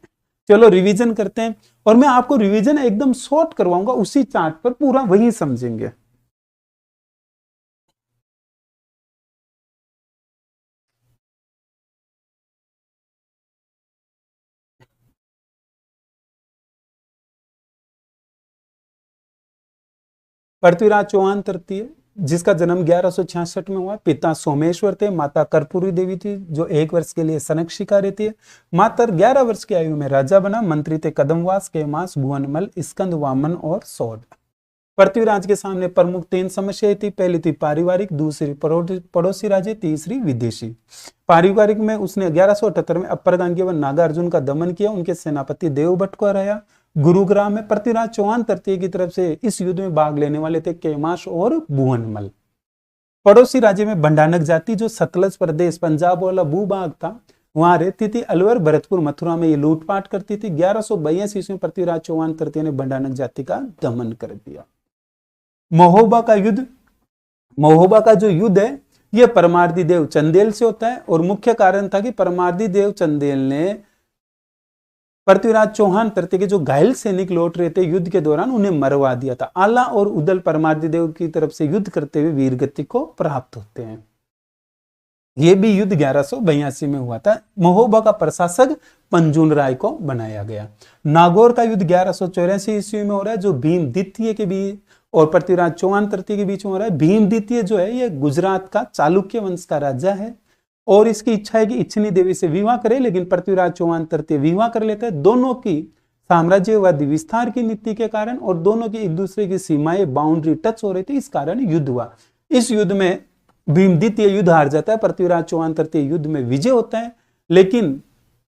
चलो रिवीजन करते हैं, और मैं आपको रिवीजन एकदम शॉर्ट करवाऊंगा, उसी चार्ट पर पूरा वही समझेंगे। पृथ्वीराज चौहान तृतीय, जिसका जन्म 1166 में हुआ। पिता सोमेश्वर थे, माता कर्पूरी देवी थी, जो 1 वर्ष के लिए सनकशिका रहती है। मातर 11 वर्ष की आयु में राजा बना। मंत्री थे कदमवास, केमास, भुवनमल, स्कंद, वामन और सौड। पृथ्वीराज के सामने प्रमुख 3 समस्याएं थी। पहली थी पारिवारिक, दूसरी पड़ोसी राज्य, तीसरी विदेशी। पारिवारिक में उसने 1178 में अपर गांगे व नागार्जुन का दमन किया, उनके सेनापति देवभट्ट को हराया। गुरुग्राम में पृथ्वीराज चौहान तृतीय की तरफ से इस युद्ध में भाग लेने वाले थे केमाश और भुवनमल। पड़ोसी राज्य में भंडानक जाति, जो सतलज प्रदेश पंजाब वाला भूभाग था, वहां रहती थी। अलवर, भरतपुर, मथुरा में ये लूटपाट करती थी। 1182 ईस्वी में पृथ्वीराज चौहान तृतीय ने भंडानक जाति का दमन कर दिया। महोबा का युद्ध, महोबा का जो युद्ध है यह परमार्दी देव चंदेल से होता है, और मुख्य कारण था कि परमार्दी देव चंदेल ने पृथ्वीराज चौहान तृतीय के जो घायल सैनिक लौट रहे थे युद्ध के दौरान, उन्हें मरवा दिया था। आला और उदल परमार्दी देव की तरफ से युद्ध करते हुए वीरगति को प्राप्त होते हैं। यह भी युद्ध 1182 में हुआ था। महोबा का प्रशासक पंजुन राय को बनाया गया। नागौर का युद्ध 1184 ईस्वी में हो रहा है, जो भीम द्वितीय के बीच और पृथ्वीराज चौहान तृतीय के बीच में हो रहा है। भीम द्वितीय जो है, यह गुजरात का चालुक्य वंश का राजा है। और इसकी इच्छा है कि इच्छिनी देवी से विवाह करे, लेकिन पृथ्वीराज चौहान तृतीय विवाह कर लेता है। दोनों की साम्राज्यवादी विस्तार की नीति के कारण और दोनों की एक दूसरे की सीमाएं बाउंड्री टच हो रही थी, इस कारण युद्ध हुआ। इस युद्ध में भीम द्वितीय युद्ध हार जाता है, पृथ्वीराज चौहान तृतीय युद्ध में विजय होता है। लेकिन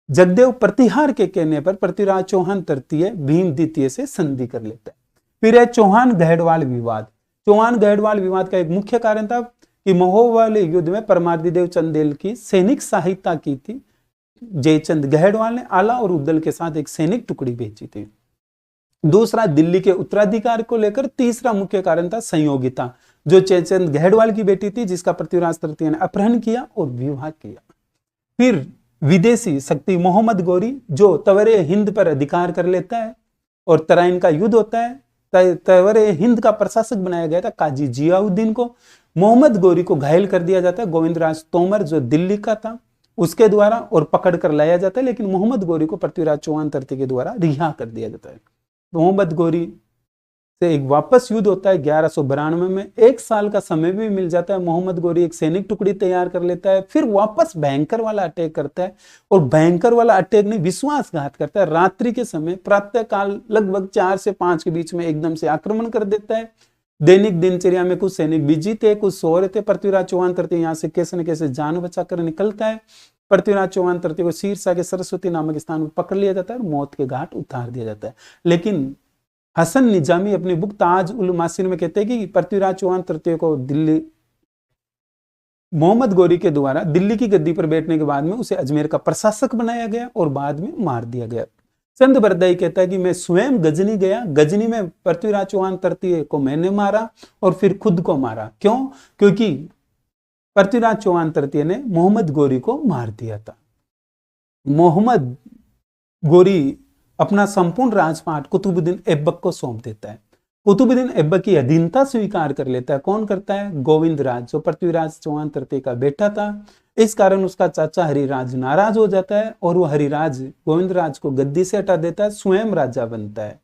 जगदेव प्रतिहार के कहने पर पृथ्वीराज चौहान तृतीय भीम द्वितीय से संधि कर लेता है। फिर है चौहान गहडवाल विवाद। चौहान गहडवाल विवाद का एक मुख्य कारण था कि महोबा वाले युद्ध में परमादिदेव चंदेल की सैनिक सहायता की थी। जयचंद गहडवाल ने आला और उद्दल के साथ एक सैनिक टुकड़ी भेजी थी। दूसरा दिल्ली के उत्तराधिकार को लेकर। तीसरा मुख्य कारण था संयोगिता, जो जयचंद गहडवाल की बेटी थी, जिसका पृथ्वीराज तृतीय ने अपहरण किया और विवाह किया। फिर विदेशी शक्ति मोहम्मद गोरी, जो तवरे हिंद पर अधिकार कर लेता है और तराइन का युद्ध होता है। तवरे हिंद का प्रशासक बनाया गया था काजी जियाउद्दीन को। मोहम्मद गोरी को घायल कर दिया जाता है गोविंदराज तोमर, जो दिल्ली का था, उसके द्वारा, और पकड़ कर लाया जाता है। लेकिन मोहम्मद गोरी को पृथ्वीराज चौहान तृतीय के द्वारा रिहा कर दिया जाता है। मोहम्मद गोरी से एक वापस युद्ध होता है 1192 में। एक साल का समय भी मिल जाता है। मोहम्मद गोरी एक सैनिक टुकड़ी तैयार कर लेता है, फिर वापस भयंकर वाला अटैक करता है। और भयंकर वाला अटैक ने विश्वासघात करता है। रात्रि के समय प्रातः काल लगभग 4 से 5 के बीच में एकदम से आक्रमण कर देता है। दैनिक दिनचर्या में कुछ सैनिक बिजी थे, कुछ सो रहे थे। पृथ्वीराज चौहान तृतीय यहाँ से कैसे न कैसे जान बचाकर निकलता है। पृथ्वीराज चौहान तृतीय को शीर्षा के सरस्वती नामक स्थान पर पकड़ लिया जाता है और मौत के घाट उतार दिया जाता है। लेकिन हसन निजामी अपनी बुक ताज उल मासिर में कहते हैं कि पृथ्वीराज चौहान तृतीय को दिल्ली मोहम्मद गोरी के द्वारा दिल्ली की गद्दी पर बैठने के बाद में उसे अजमेर का प्रशासक बनाया गया और बाद में मार दिया गया। चंद बरदाई कहता है कि मैं स्वयं गजनी गया, गजनी में पृथ्वीराज चौहान तृतीय को मैंने मारा और फिर खुद को मारा। क्यों? क्योंकि पृथ्वीराज चौहान तृतीय ने मोहम्मद गोरी को मार दिया था। मोहम्मद गोरी अपना संपूर्ण राजपाट कुतुबुद्दीन ऐबक को सौंप देता है। कुतुबुद्दीन ऐबक की अधीनता स्वीकार कर लेता है। कौन करता है? गोविंदराज, जो पृथ्वीराज चौहान तृतीय का बेटा था। इस कारण उसका चाचा हरिराज नाराज हो जाता है और वो हरिराज गोविंदराज को गद्दी से हटा देता है, स्वयं राजा बनता है।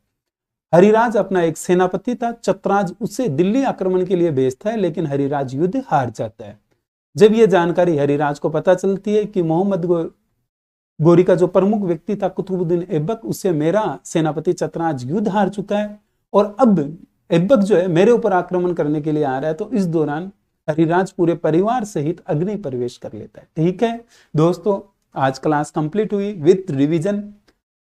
हरिराज अपना एक सेनापति था चतराज, उससे दिल्ली आक्रमण के लिए भेजता है, लेकिन हरिराज युद्ध हार जाता है। जब यह जानकारी हरिराज को पता चलती है कि मोहम्मद गोरी का जो प्रमुख व्यक्ति था कुतुबुद्दीन ऐबक, उससे मेरा सेनापति चतराज युद्ध हार चुका है और अब ऐबक जो है मेरे ऊपर आक्रमण करने के लिए आ रहा है, तो इस दौरान हरिराज पूरे परिवार सहित अग्नि प्रवेश कर लेता है। ठीक है दोस्तों, आज क्लास कंप्लीट हुई विद रिवीजन।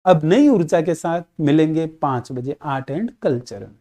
अब नई ऊर्जा के साथ मिलेंगे 5 बजे आर्ट एंड कल्चर में।